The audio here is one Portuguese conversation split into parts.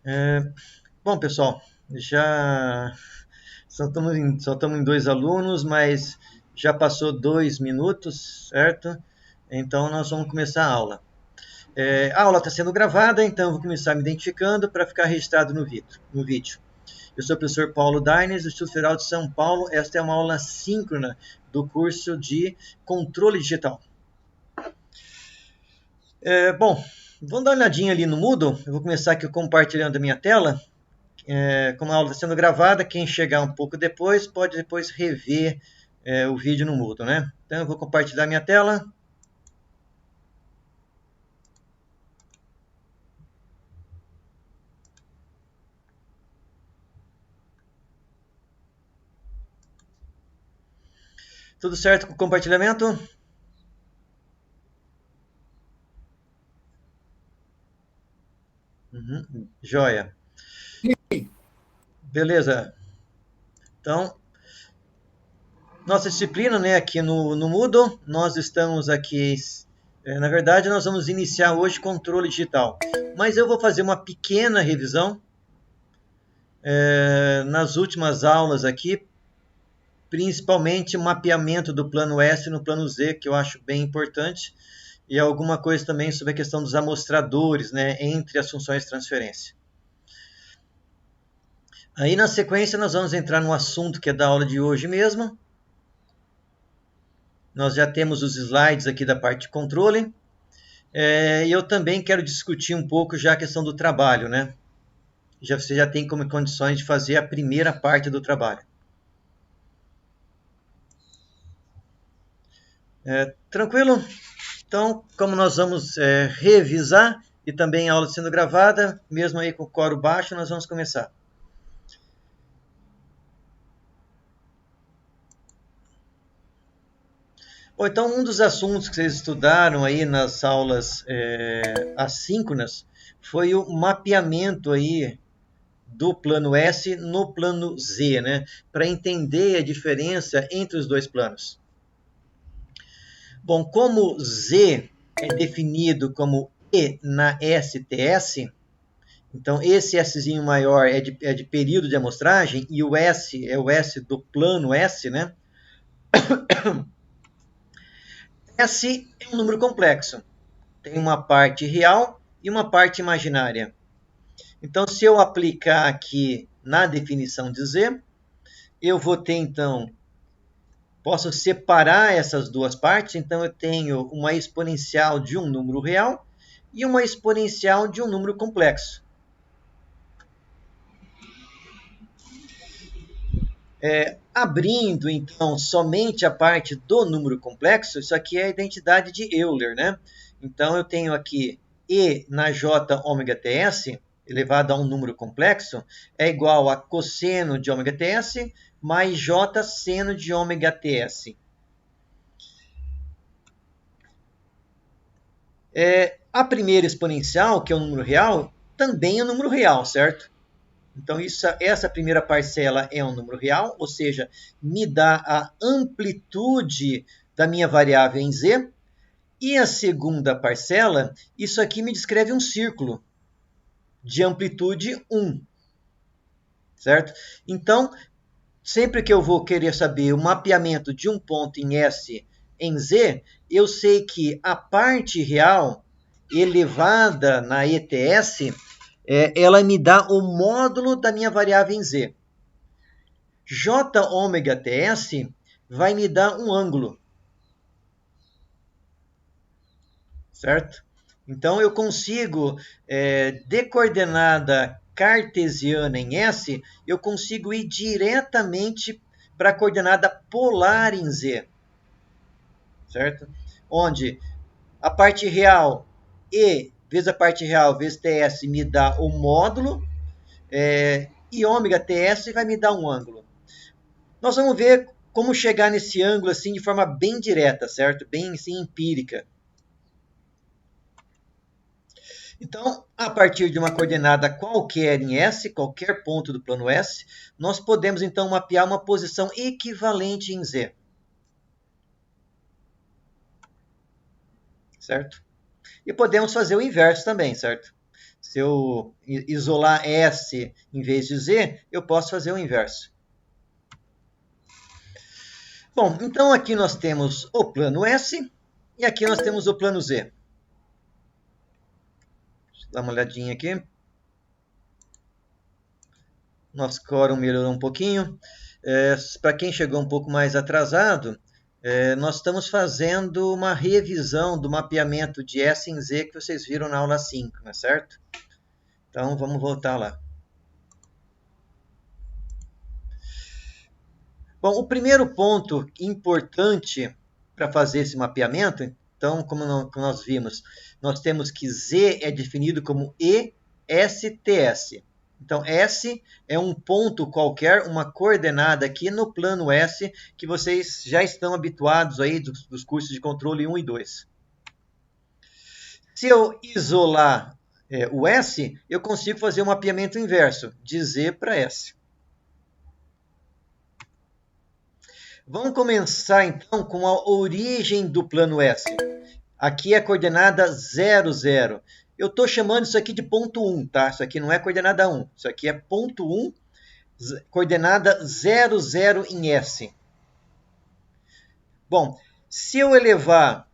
É, bom, pessoal, já só estamos em dois alunos, mas já passou 2 minutos, certo? Então, nós vamos começar a aula. A aula está sendo gravada, então eu vou começar me identificando para ficar registrado no vídeo. Eu sou o professor Paulo Daines, do Instituto Federal de São Paulo. Esta é uma aula síncrona do curso de Controle Digital. Bom, vamos dar uma olhadinha ali no Moodle. Eu vou começar aqui compartilhando a minha tela. Como a aula está sendo gravada, quem chegar um pouco depois pode depois rever o vídeo no Moodle, né? Então eu vou compartilhar minha tela. Tudo certo com o compartilhamento? Uhum, joia. Beleza. Então, nossa disciplina, né, aqui no Moodle, nós estamos aqui, na verdade, nós vamos iniciar hoje controle digital, mas eu vou fazer uma pequena revisão nas últimas aulas aqui, principalmente o mapeamento do plano S no plano Z, que eu acho bem importante, e alguma coisa também sobre a questão dos amostradores, né, entre as funções de transferência. Aí, na sequência, nós vamos entrar no assunto que é da aula de hoje mesmo. Nós já temos os slides aqui da parte de controle. E eu também quero discutir um pouco já a questão do trabalho, né? Você já tem como condições de fazer a primeira parte do trabalho. Tranquilo? Então, como nós vamos revisar e também a aula sendo gravada, mesmo aí com o coro baixo, nós vamos começar. Bom, então um dos assuntos que vocês estudaram aí nas aulas assíncronas foi o mapeamento aí do plano S no plano Z, né? Para entender a diferença entre os dois planos. Bom, como Z é definido como E na STS, então esse Szinho maior é de período de amostragem e o S é o S do plano S, né? S é um número complexo. Tem uma parte real e uma parte imaginária. Então, se eu aplicar aqui na definição de Z, eu vou ter, então, posso separar essas duas partes. Então, eu tenho uma exponencial de um número real e uma exponencial de um número complexo. Abrindo, então, somente a parte do número complexo, isso aqui é a identidade de Euler, né? Então, eu tenho aqui E na J ômega TS, elevado a um número complexo, é igual a cosseno de ômega TS mais J seno de ômega TS. A primeira exponencial, que é o número real, também é um número real, certo? Então, essa primeira parcela é um número real, ou seja, me dá a amplitude da minha variável em z. E a segunda parcela, isso aqui me descreve um círculo de amplitude 1, certo? Então, sempre que eu vou querer saber o mapeamento de um ponto em S em Z, eu sei que a parte real elevada na ETS, ela me dá o módulo da minha variável em Z. J ômega TS vai me dar um ângulo, certo? Então eu consigo, de coordenada cartesiana em S, eu consigo ir diretamente para a coordenada polar em Z, certo? Onde a parte real E vezes a parte real vezes TS me dá o módulo, e ômega TS vai me dar um ângulo. Nós vamos ver como chegar nesse ângulo assim de forma bem direta, certo? Bem assim, empírica. Então, a partir de uma coordenada qualquer em S, qualquer ponto do plano S, nós podemos então mapear uma posição equivalente em Z. Certo? E podemos fazer o inverso também, certo? Se eu isolar S em vez de Z, eu posso fazer o inverso. Bom, então aqui nós temos o plano S e aqui nós temos o plano Z. Deixa eu dar uma olhadinha aqui. Nosso quórum melhorou um pouquinho. Para quem chegou um pouco mais atrasado, nós estamos fazendo uma revisão do mapeamento de S em Z que vocês viram na aula 5, não é certo? Então vamos voltar lá. Bom, o primeiro ponto importante para fazer esse mapeamento, então, como nós vimos, nós temos que Z é definido como ESTS. Então, S é um ponto qualquer, uma coordenada aqui no plano S, que vocês já estão habituados aí dos cursos de controle 1 e 2. Se eu isolar o S, eu consigo fazer um mapeamento inverso, de Z para S. Vamos começar então com a origem do plano S. Aqui é a coordenada 0, 0. Eu estou chamando isso aqui de ponto 1, tá? Isso aqui não é coordenada 1. Isso aqui é ponto 1, coordenada 0, 0 em S. Bom, se eu elevar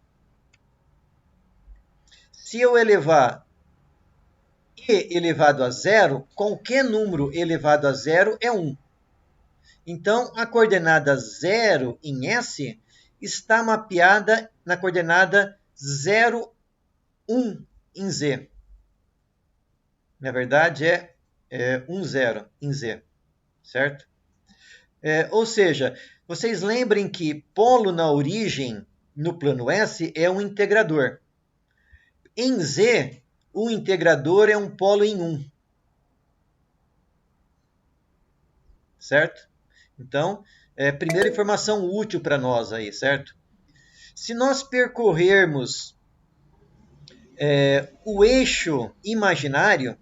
E elevado a 0, qualquer número elevado a 0 é 1. Então, a coordenada 0 em S está mapeada na coordenada 0, 1 em Z. Na verdade, é 1, 0 em Z, certo? Ou seja, vocês lembrem que polo na origem, no plano S, é um integrador. Em Z, o integrador é um polo em 1. Certo? Então, primeira informação útil para nós aí, certo? Se nós percorrermos o eixo imaginário,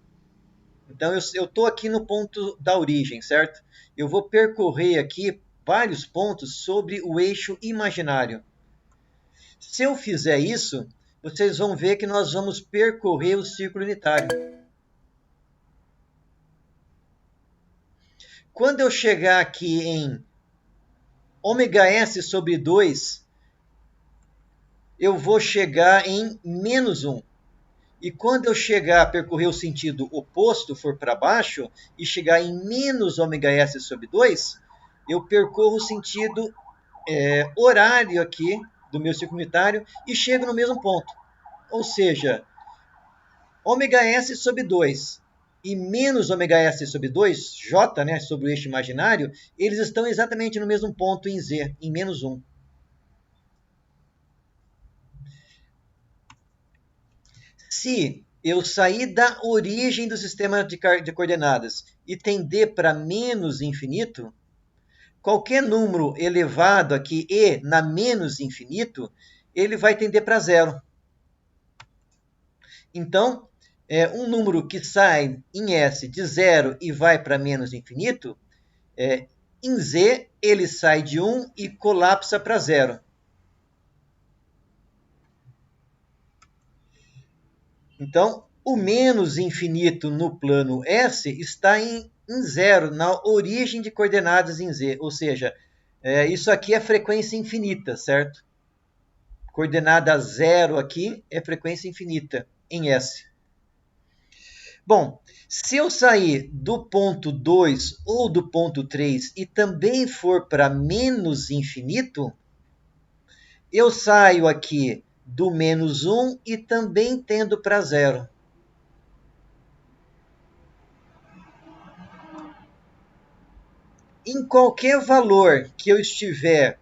então eu estou aqui no ponto da origem, certo? Eu vou percorrer aqui vários pontos sobre o eixo imaginário. Se eu fizer isso, vocês vão ver que nós vamos percorrer o círculo unitário. Quando eu chegar aqui em ômega-s sobre 2, eu vou chegar em menos 1. E quando eu chegar a percorrer o sentido oposto, for para baixo, e chegar em menos ômega-s sobre 2, eu percorro o sentido horário aqui do meu círculo unitário e chego no mesmo ponto. Ou seja, ômega-s sobre 2 e menos ômega-s sobre 2, J, né, sobre o eixo imaginário, eles estão exatamente no mesmo ponto em Z, em menos 1. Se eu sair da origem do sistema de coordenadas e tender para menos infinito, qualquer número elevado aqui, e na menos infinito, ele vai tender para zero. Então, um número que sai em S de zero e vai para menos infinito, em Z ele sai de 1 e colapsa para zero. Então, o menos infinito no plano S está em zero, na origem de coordenadas em Z. Ou seja, isso aqui é frequência infinita, certo? Coordenada zero aqui é frequência infinita em S. Bom, se eu sair do ponto 2 ou do ponto 3 e também for para menos infinito, eu saio aqui do menos 1 e também tendo para zero. Em qualquer valor que eu estiver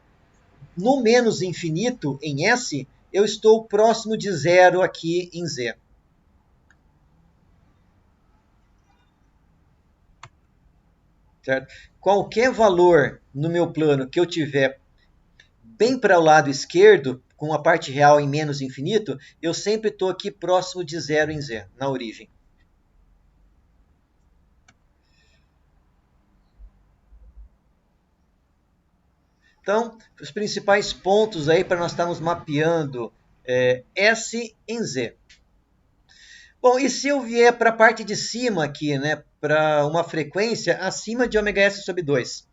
no menos infinito em S, eu estou próximo de zero aqui em Z. Certo? Qualquer valor no meu plano que eu tiver bem para o lado esquerdo, com a parte real em menos infinito, eu sempre estou aqui próximo de zero em Z, na origem. Então, os principais pontos aí para nós estarmos mapeando S em Z. Bom, e se eu vier para a parte de cima aqui, né, para uma frequência acima de ômega-s sobre 2?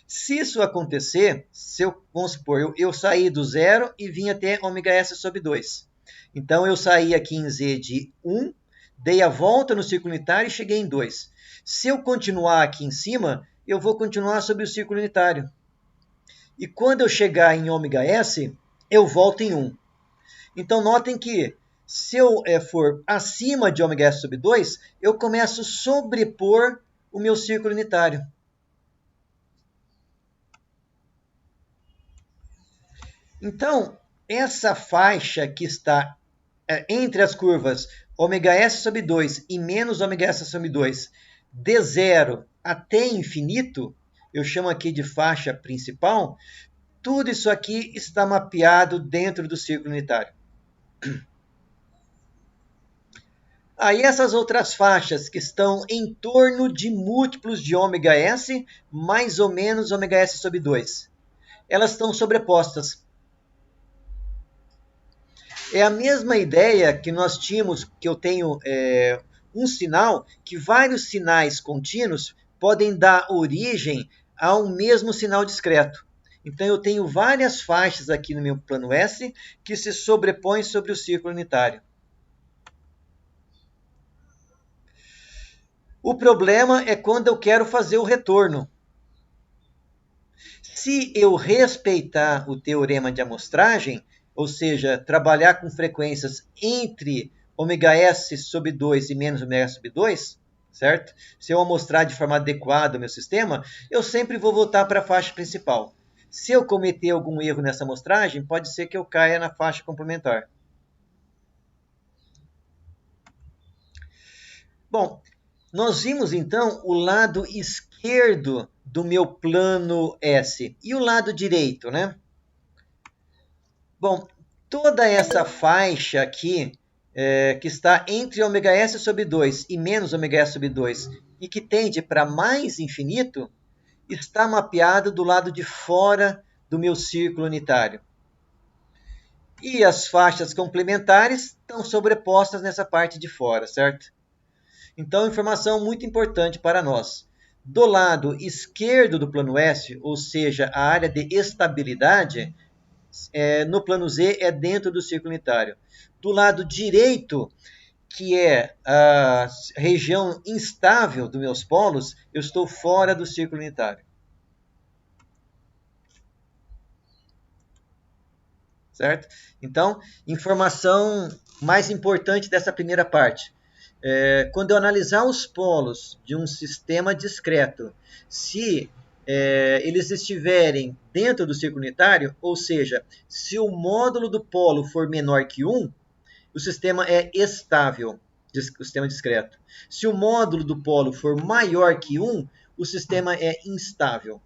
Se isso acontecer, vamos supor, eu saí do zero e vim até ômega-s sobre 2. Então, eu saí aqui em Z de 1, dei a volta no círculo unitário e cheguei em 2. Se eu continuar aqui em cima, eu vou continuar sobre o círculo unitário. E quando eu chegar em ômega-s, eu volto em 1. Então, notem que se eu for acima de ômega-s sobre 2, eu começo a sobrepor o meu círculo unitário. Então, essa faixa que está entre as curvas ômega-s sobre 2 e menos ômega-s sobre 2, de zero até infinito, eu chamo aqui de faixa principal, tudo isso aqui está mapeado dentro do círculo unitário. Aí essas outras faixas que estão em torno de múltiplos de ômega-s, mais ou menos ômega-s sobre 2, elas estão sobrepostas. É a mesma ideia que nós tínhamos, que eu tenho um sinal, que vários sinais contínuos podem dar origem a um mesmo sinal discreto. Então eu tenho várias faixas aqui no meu plano S que se sobrepõem sobre o círculo unitário. O problema é quando eu quero fazer o retorno. Se eu respeitar o teorema de amostragem, ou seja, trabalhar com frequências entre ômega-s sobre 2 e menos ômega-s sobre 2, certo? Se eu amostrar de forma adequada o meu sistema, eu sempre vou voltar para a faixa principal. Se eu cometer algum erro nessa amostragem, pode ser que eu caia na faixa complementar. Bom, nós vimos então o lado esquerdo do meu plano S e o lado direito, né? Bom, toda essa faixa aqui, que está entre ômega-s sobre 2 e menos ômega-s sobre 2, e que tende para mais infinito, está mapeado do lado de fora do meu círculo unitário. E as faixas complementares estão sobrepostas nessa parte de fora, certo? Então, informação muito importante para nós. Do lado esquerdo do plano S, ou seja, a área de estabilidade, no plano Z é dentro do círculo unitário. Do lado direito, que é a região instável dos meus polos, eu estou fora do círculo unitário. Certo? Então, informação mais importante dessa primeira parte. Quando eu analisar os polos de um sistema discreto, se eles estiverem dentro do círculo unitário, ou seja, se o módulo do polo for menor que 1, o sistema é estável, o sistema discreto. Se o módulo do polo for maior que 1, o sistema é instável.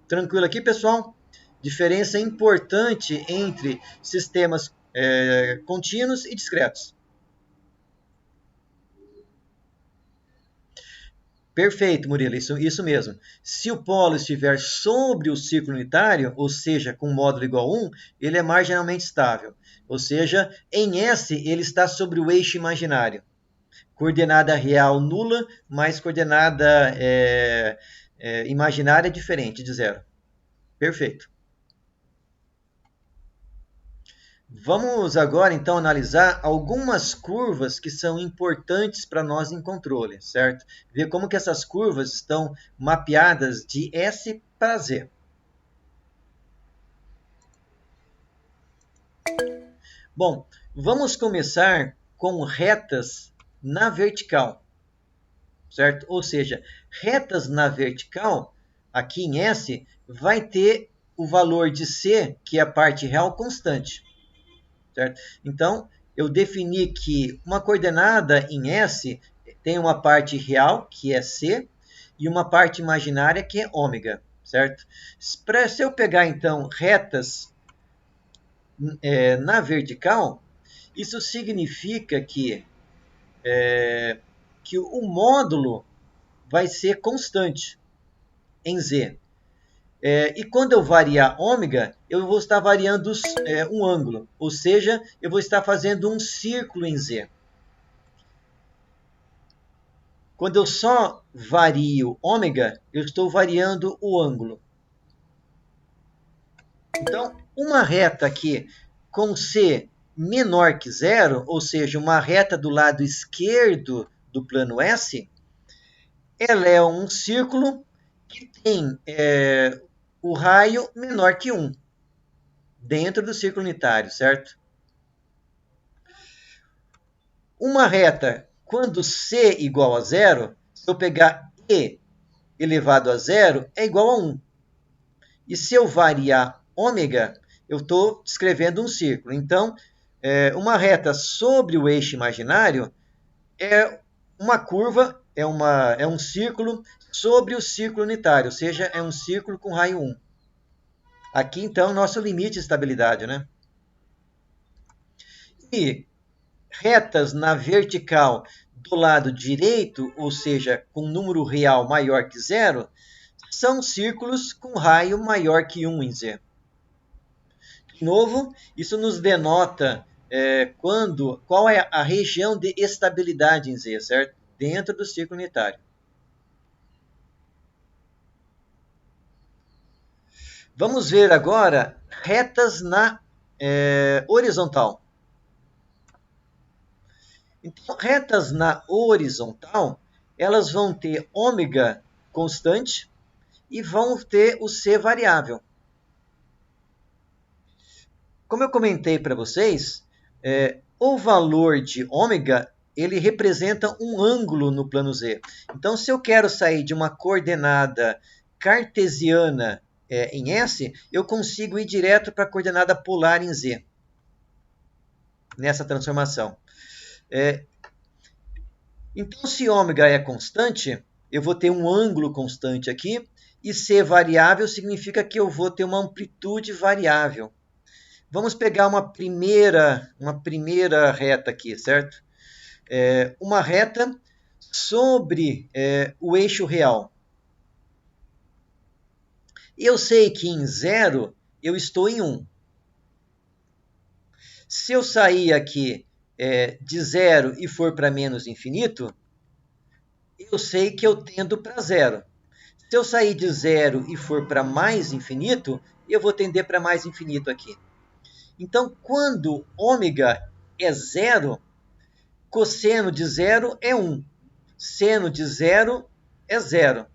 Tranquilo aqui, pessoal? Diferença importante entre sistemas contínuos e discretos. Perfeito, Murilo, isso mesmo. Se o polo estiver sobre o círculo unitário, ou seja, com módulo igual a 1, ele é marginalmente estável. Ou seja, em S, ele está sobre o eixo imaginário. Coordenada real nula, mais coordenada imaginária diferente de zero. Perfeito. Vamos agora, então, analisar algumas curvas que são importantes para nós em controle, certo? Ver como que essas curvas estão mapeadas de S para Z. Bom, vamos começar com retas na vertical, certo? Ou seja, retas na vertical, aqui em S, vai ter o valor de C, que é a parte real, constante. Certo? Então, eu defini que uma coordenada em S tem uma parte real, que é C, e uma parte imaginária, que é ômega. Certo? Se eu pegar, então, retas na vertical, isso significa que o módulo vai ser constante em Z. E quando eu variar ômega, eu vou estar variando um ângulo, ou seja, eu vou estar fazendo um círculo em Z. Quando eu só vario ômega, eu estou variando o ângulo. Então, uma reta aqui com C menor que zero, ou seja, uma reta do lado esquerdo do plano S, ela é um círculo que tem o raio menor que 1, dentro do círculo unitário, certo? Uma reta, quando C igual a zero, se eu pegar E elevado a zero, é igual a 1. E se eu variar ômega, eu estou descrevendo um círculo. Então, uma reta sobre o eixo imaginário é uma curva, é um círculo sobre o círculo unitário, ou seja, é um círculo com raio 1. Aqui, então, nosso limite de estabilidade, né? E retas na vertical do lado direito, ou seja, com número real maior que zero, são círculos com raio maior que 1 em Z. De novo, isso nos denota qual é a região de estabilidade em Z, certo? Dentro do círculo unitário. Vamos ver agora retas na horizontal. Então, retas na horizontal, elas vão ter ômega constante e vão ter o C variável. Como eu comentei para vocês, o valor de ômega ele representa um ângulo no plano Z. Então, se eu quero sair de uma coordenada cartesiana em S, eu consigo ir direto para a coordenada polar em Z, nessa transformação. Então, se ômega é constante, eu vou ter um ângulo constante aqui, e C variável significa que eu vou ter uma amplitude variável. Vamos pegar uma primeira reta aqui, certo? Uma reta sobre o eixo real. Eu sei que em 0 eu estou em 1. Se eu sair aqui de 0 e for para menos infinito, eu sei que eu tendo para 0. Se eu sair de 0 e for para mais infinito, eu vou tender para mais infinito aqui. Então, quando ômega é 0, cosseno de 0 é 1. Seno de 0 é 0,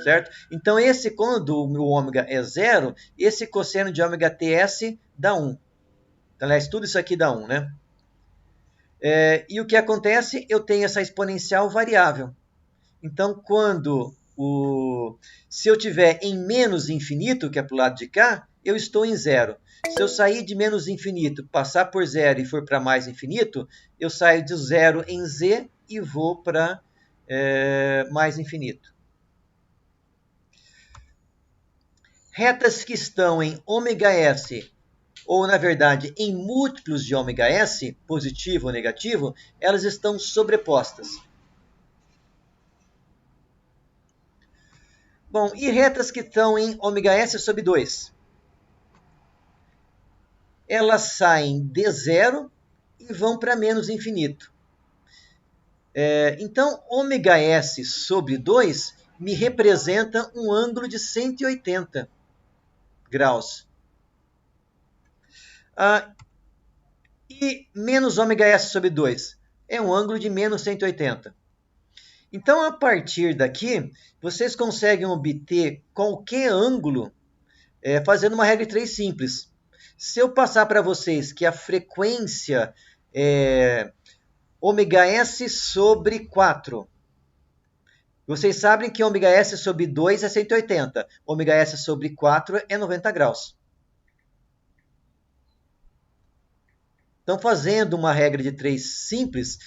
certo? Então, quando o ômega é 0, esse cosseno de ômega TS dá 1. Aliás, tudo isso aqui dá 1, né? E o que acontece? Eu tenho essa exponencial variável. Então, se eu tiver em menos infinito, que é para o lado de cá, eu estou em 0. Se eu sair de menos infinito, passar por 0 e for para mais infinito, eu saio de 0 em Z e vou para mais infinito. Retas que estão em ômega-s, ou na verdade em múltiplos de ômega-s, positivo ou negativo, elas estão sobrepostas. Bom, e retas que estão em ômega-s sobre 2? Elas saem de 0 e vão para menos infinito. Então, ômega-s sobre 2 me representa um ângulo de 180 graus. E menos ômega-s sobre 2 é um ângulo de menos 180. Então, a partir daqui, vocês conseguem obter qualquer ângulo fazendo uma regra de 3 simples. Se eu passar para vocês que a frequência é ômega-s sobre 4, vocês sabem que ômega-s sobre 2 é 180, ômega-s sobre 4 é 90 graus. Então, fazendo uma regra de 3 simples,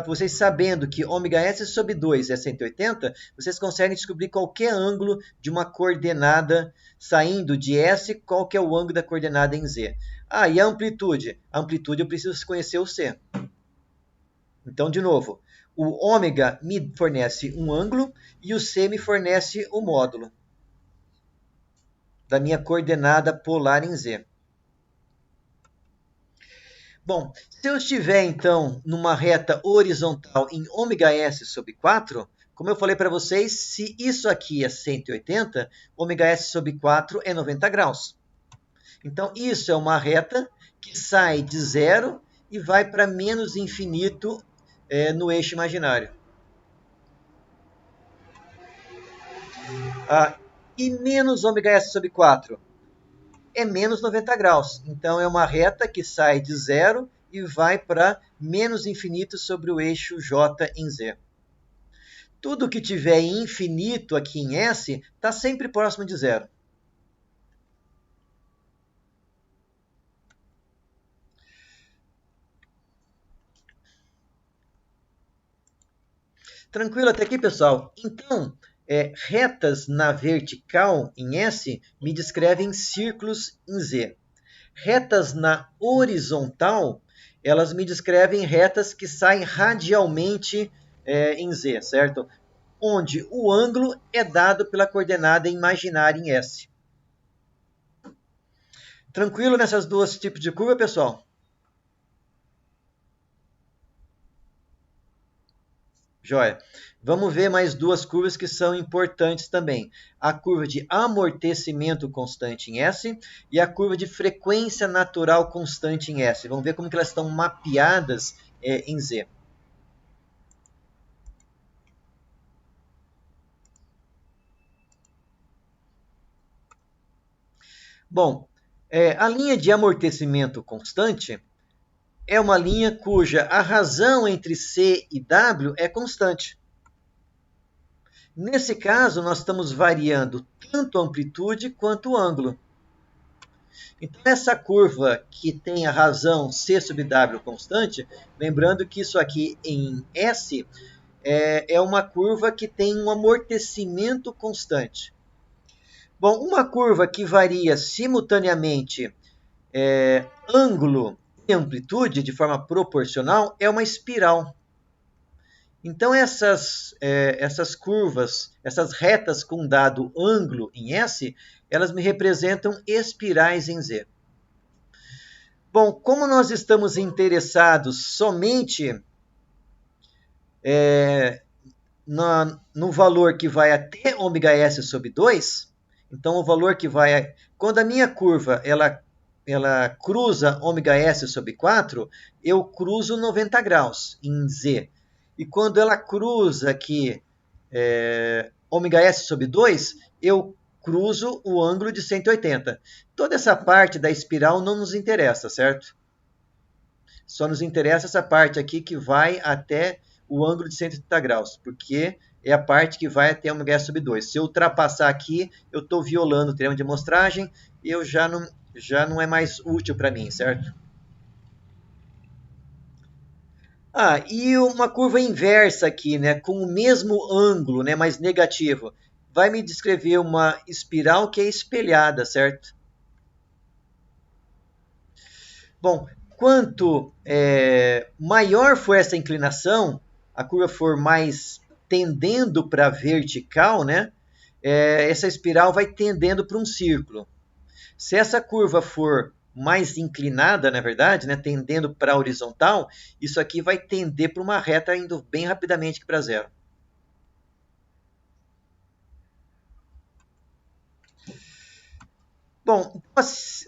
vocês sabendo que ômega-s sobre 2 é 180, vocês conseguem descobrir qualquer ângulo de uma coordenada saindo de S, qual que é o ângulo da coordenada em Z. E a amplitude? A amplitude eu preciso conhecer o C. Então, de novo, o ômega me fornece um ângulo e o C me fornece o módulo da minha coordenada polar em Z. Bom, se eu estiver, então, numa reta horizontal em ômega-s sobre 4, Como eu falei para vocês, se isso aqui é 180, ômega S sobre 4 é 90 graus. Então, isso é uma reta que sai de zero e vai para menos infinito no eixo imaginário. E menos ômega S sobre 4 é menos 90 graus. Então, é uma reta que sai de zero e vai para menos infinito sobre o eixo J em Z. Tudo que tiver infinito aqui em S está sempre próximo de zero. Tranquilo até aqui, pessoal? Então, retas na vertical em S me descrevem círculos em Z. Retas na horizontal, elas me descrevem retas que saem radialmente em Z, certo? Onde o ângulo é dado pela coordenada imaginária em S. Tranquilo nessas duas tipos de curva, pessoal? Joia. Vamos ver mais duas curvas que são importantes também. A curva de amortecimento constante em S e a curva de frequência natural constante em S. Vamos ver como que elas estão mapeadas em Z. Bom, a linha de amortecimento constante é uma linha cuja a razão entre C e W é constante. Nesse caso, nós estamos variando tanto a amplitude quanto o ângulo. Então, essa curva que tem a razão C sobre W constante, lembrando que isso aqui em S é uma curva que tem um amortecimento constante. Bom, uma curva que varia simultaneamente ângulo e amplitude de forma proporcional é uma espiral. Então, essas curvas, essas retas com dado ângulo em S, elas me representam espirais em Z. Bom, como nós estamos interessados somente no valor que vai até ômega S sobre 2, então o valor que vai... Quando a minha curva ela cruza ômega S sobre 4, eu cruzo 90 graus em Z. E quando ela cruza aqui ômega S sobre 2, eu cruzo o ângulo de 180. Toda essa parte da espiral não nos interessa, certo? Só nos interessa essa parte aqui que vai até o ângulo de 180 graus, porque é a parte que vai até ômega S sobre 2. Se eu ultrapassar aqui, eu estou violando o teorema de amostragem e eu já não é mais útil para mim, certo? E uma curva inversa aqui, né, com o mesmo ângulo, né, mas negativo, vai me descrever uma espiral que é espelhada, certo? Bom, quanto maior for essa inclinação, a curva for mais tendendo para a vertical, né, essa espiral vai tendendo para um círculo. Se essa curva for mais inclinada, na verdade, né, tendendo para a horizontal, isso aqui vai tender para uma reta indo bem rapidamente para zero. Bom,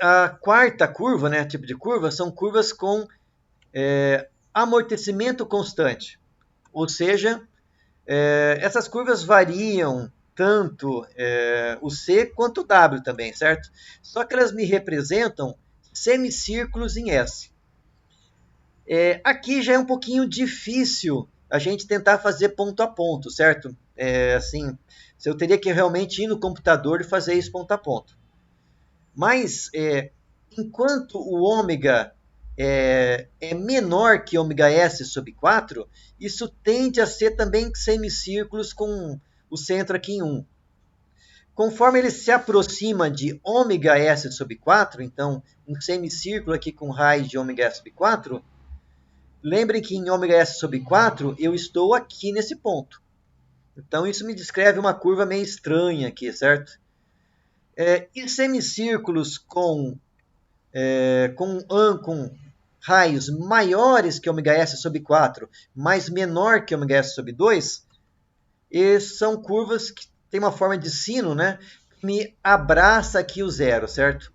a quarta curva, né, tipo de curva, são curvas com amortecimento constante. Ou seja, essas curvas variam tanto o C quanto o W também, certo? Só que elas me representam semicírculos em S. Aqui já é um pouquinho difícil a gente tentar fazer ponto a ponto, certo? Assim, eu teria que realmente ir no computador e fazer isso ponto a ponto. Mas, enquanto o ômega é menor que ômega S sobre 4, isso tende a ser também semicírculos com o centro aqui em 1. Conforme ele se aproxima de ômega S sobre 4, então um semicírculo aqui com raiz de ômega S sobre 4, lembrem que em ômega S sobre 4 eu estou aqui nesse ponto. Então isso me descreve uma curva meio estranha aqui, certo? E semicírculos com raios maiores que ômega S sobre 4, mas menor que ômega S sobre 2, E são curvas que têm uma forma de sino, né? Que me abraça aqui o zero, certo?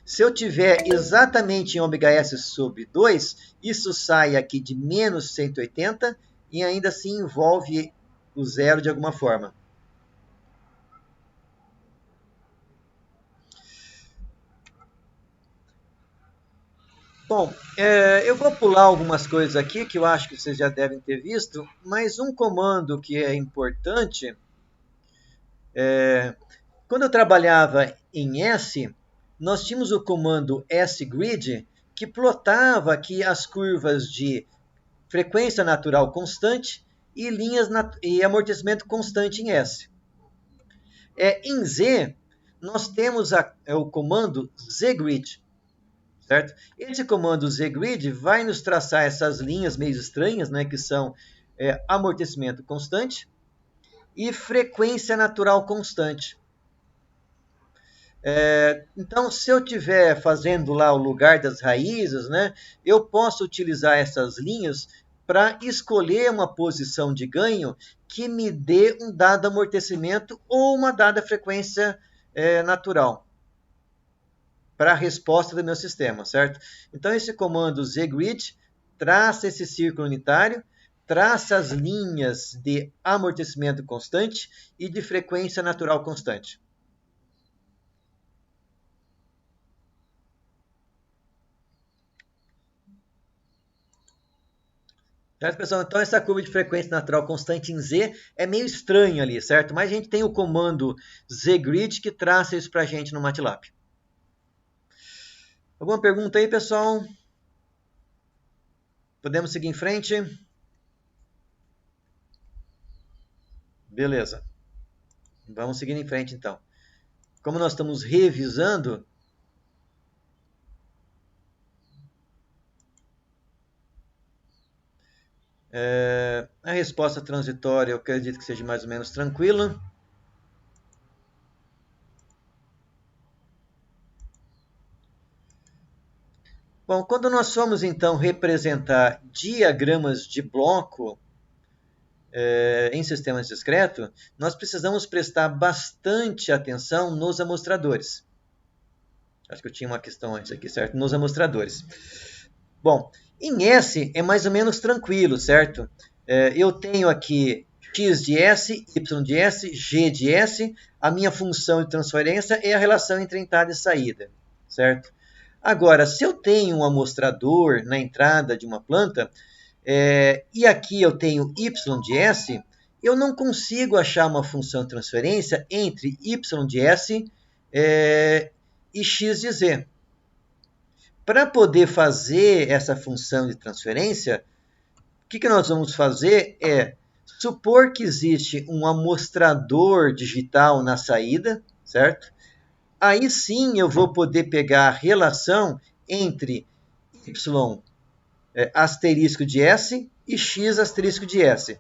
Se eu tiver exatamente em ômega S sobre 2, isso sai aqui de menos 180 e ainda assim envolve o zero de alguma forma. Bom, eu vou pular algumas coisas aqui que eu acho que vocês já devem ter visto, mas um comando que é importante, quando eu trabalhava em S, nós tínhamos o comando sgrid que plotava aqui as curvas de frequência natural constante e linhas e amortecimento constante em S. Em Z, nós temos o comando zgrid. Certo? Esse comando zgrid vai nos traçar essas linhas meio estranhas, né, que são amortecimento constante e frequência natural constante. Então, se eu estiver fazendo lá o lugar das raízes, né, eu posso utilizar essas linhas para escolher uma posição de ganho que me dê um dado amortecimento ou uma dada frequência natural para a resposta do meu sistema, certo? Então, esse comando zgrid traça esse círculo unitário, traça as linhas de amortecimento constante e de frequência natural constante. Certo, pessoal? Então, essa curva de frequência natural constante em Z é meio estranha ali, certo? Mas a gente tem o comando zgrid que traça isso para a gente no MATLAB. Alguma pergunta aí, pessoal? Podemos seguir em frente? Beleza. Vamos seguir em frente, então. Como nós estamos revisando, a resposta transitória eu acredito que seja mais ou menos tranquila. Bom, quando nós formos então representar diagramas de bloco em sistemas discretos, nós precisamos prestar bastante atenção nos amostradores. Acho que eu tinha uma questão antes aqui, certo? Nos amostradores. Bom, em S é mais ou menos tranquilo, certo? Eu tenho aqui x de S, y de S, g de S. A minha função de transferência é a relação entre entrada e saída, certo? Agora, se eu tenho um amostrador na entrada de uma planta, e aqui eu tenho y de S, eu não consigo achar uma função de transferência entre y de S e x de Z. Para poder fazer essa função de transferência, o que nós vamos fazer é supor que existe um amostrador digital na saída, certo? Aí sim eu vou poder pegar a relação entre y asterisco de S e x asterisco de S.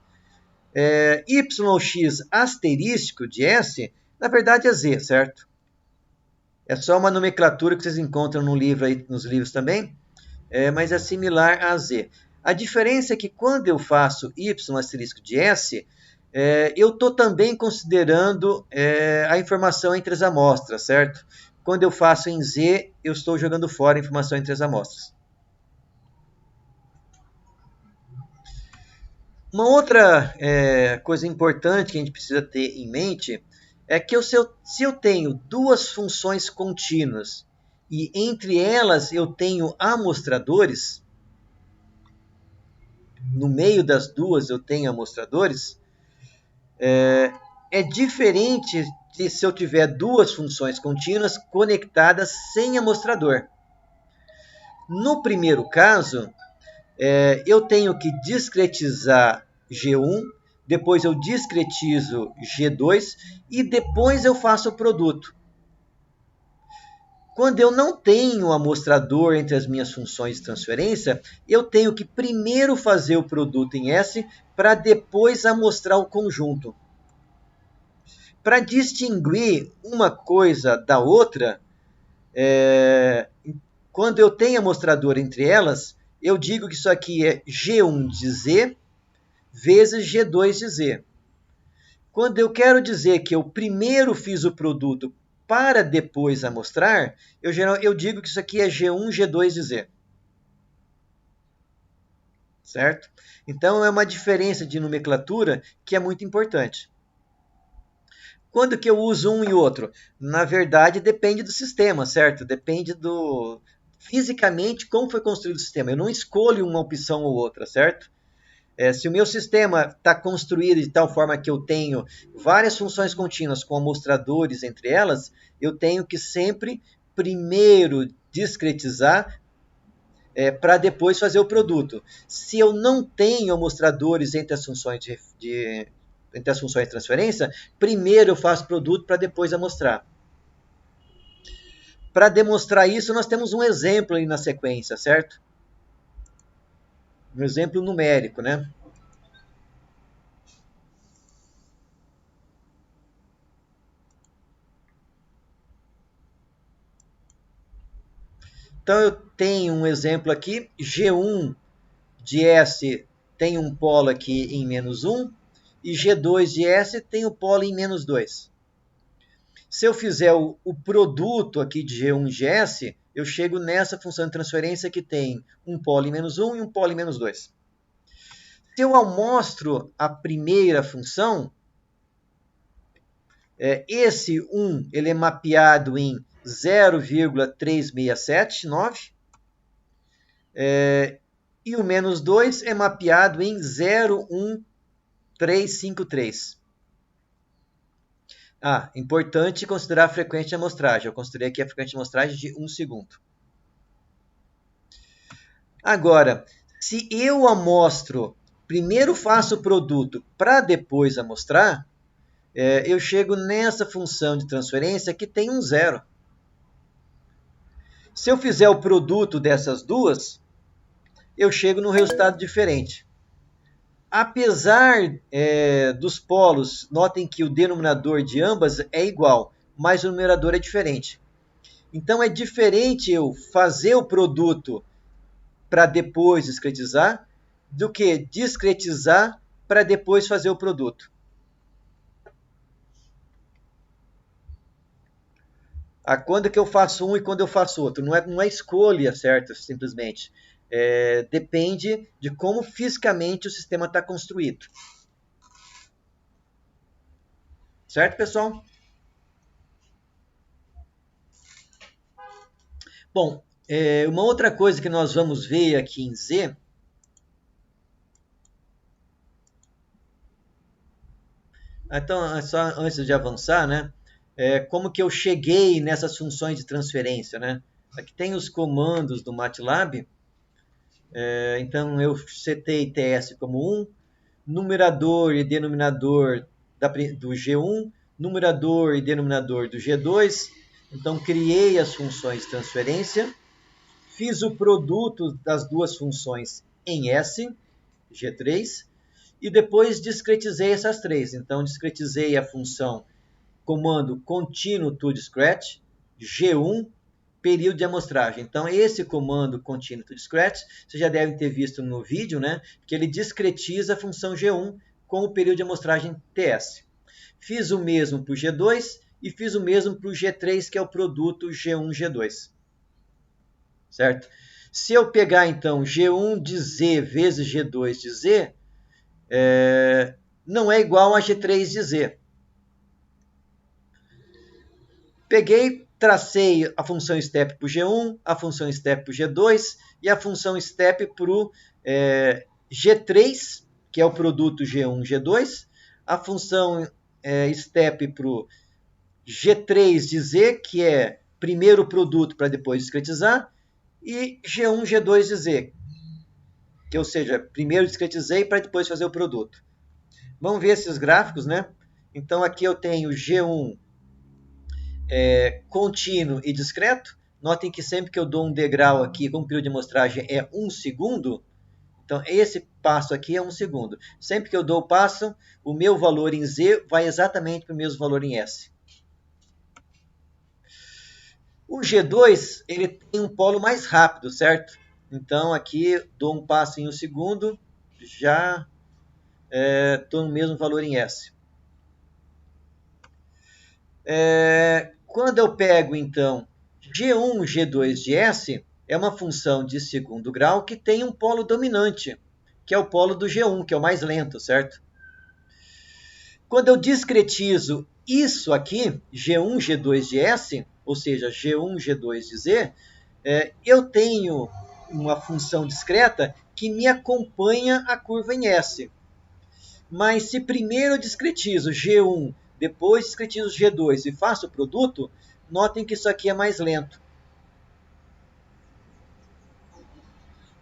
Yx asterisco de S, na verdade é Z, certo? É só uma nomenclatura que vocês encontram no livro aí, nos livros também, mas é similar a Z. A diferença é que quando eu faço y asterisco de S, eu estou também considerando a informação entre as amostras, certo? Quando eu faço em Z, eu estou jogando fora a informação entre as amostras. Uma outra coisa importante que a gente precisa ter em mente é que se eu tenho duas funções contínuas e entre elas eu tenho amostradores, no meio das duas eu tenho amostradores, é diferente de se eu tiver duas funções contínuas conectadas sem amostrador. No primeiro caso, eu tenho que discretizar G1, depois eu discretizo G2 e depois eu faço o produto. Quando eu não tenho amostrador entre as minhas funções de transferência, eu tenho que primeiro fazer o produto em S para depois amostrar o conjunto. Para distinguir uma coisa da outra, quando eu tenho amostrador entre elas, eu digo que isso aqui é G1 de Z vezes G2 de Z. Quando eu quero dizer que eu primeiro fiz o produto para depois amostrar, eu digo que isso aqui é G1, G2 de Z. Certo? Então, é uma diferença de nomenclatura que é muito importante. Quando que eu uso um e outro? Na verdade, depende do sistema, certo? Depende do fisicamente como foi construído o sistema. Eu não escolho uma opção ou outra, certo? Se o meu sistema está construído de tal forma que eu tenho várias funções contínuas com amostradores entre elas, eu tenho que sempre primeiro discretizar para depois fazer o produto. Se eu não tenho amostradores entre as funções entre as funções de transferência, primeiro eu faço produto para depois amostrar. Para demonstrar isso, nós temos um exemplo aí na sequência, certo? Um exemplo numérico, né? Então eu tenho um exemplo aqui, G1 de S tem um polo aqui em menos 1, e G2 de S tem o polo em menos 2. Se eu fizer o produto aqui de G1 de S, eu chego nessa função de transferência que tem um polo em menos 1 e um polo em menos 2. Se eu amostro a primeira função, esse 1 ele é mapeado em 0,3679, e o menos 2 é mapeado em 0,1353. Importante considerar a frequência de amostragem. Eu considerei aqui a frequência de amostragem de 1 segundo. Agora, se eu amostro, primeiro faço o produto para depois amostrar, eu chego nessa função de transferência que tem um zero. Se eu fizer o produto dessas duas, eu chego num resultado diferente. Apesar dos polos, notem que o denominador de ambas é igual, mas o numerador é diferente. Então é diferente eu fazer o produto para depois discretizar do que discretizar para depois fazer o produto. Quando que eu faço um e quando eu faço outro? Não é escolha, certo? Simplesmente. Depende de como fisicamente o sistema está construído. Certo, pessoal? Bom, uma outra coisa que nós vamos ver aqui em Z. Então, só antes de avançar, né? Como que eu cheguei nessas funções de transferência, né? Aqui tem os comandos do MATLAB. Então, eu setei TS como 1, numerador e denominador do G1, numerador e denominador do G2. Então, criei as funções de transferência, fiz o produto das duas funções em S, G3, e depois discretizei essas três. Então, discretizei a função comando contínuo to discrete, G1, período de amostragem. Então, esse comando contínuo to discrete, vocês já devem ter visto no vídeo, né? Que ele discretiza a função G1 com o período de amostragem TS. Fiz o mesmo para o G2 e fiz o mesmo para o G3, que é o produto G1, G2. Certo? Se eu pegar, então, G1 de Z vezes G2 de Z, não é igual a G3 de Z. Peguei, tracei a função step para o G1, a função step para o G2 e a função step para o G3, que é o produto G1, G2, a função step para o G3 de Z, que é primeiro o produto para depois discretizar, e G1, G2 de Z, que, ou seja, primeiro discretizei para depois fazer o produto. Vamos ver esses gráficos, né? Então, aqui eu tenho G1 contínuo e discreto. Notem que sempre que eu dou um degrau aqui com o período de amostragem é 1 segundo, então esse passo aqui é 1 segundo. Sempre que eu dou o passo, o meu valor em Z vai exatamente para o mesmo valor em S. O G2 ele tem um polo mais rápido, certo? Então aqui dou um passo em 1 segundo, já estou no mesmo valor em S. Quando eu pego, então, G1, G2 de S, é uma função de segundo grau que tem um polo dominante, que é o polo do G1, que é o mais lento, certo? Quando eu discretizo isso aqui, G1, G2 de S, ou seja, G1, G2 de Z, eu tenho uma função discreta que me acompanha a curva em S. Mas se primeiro eu discretizo G1, depois discretizo G2 e faço o produto, notem que isso aqui é mais lento.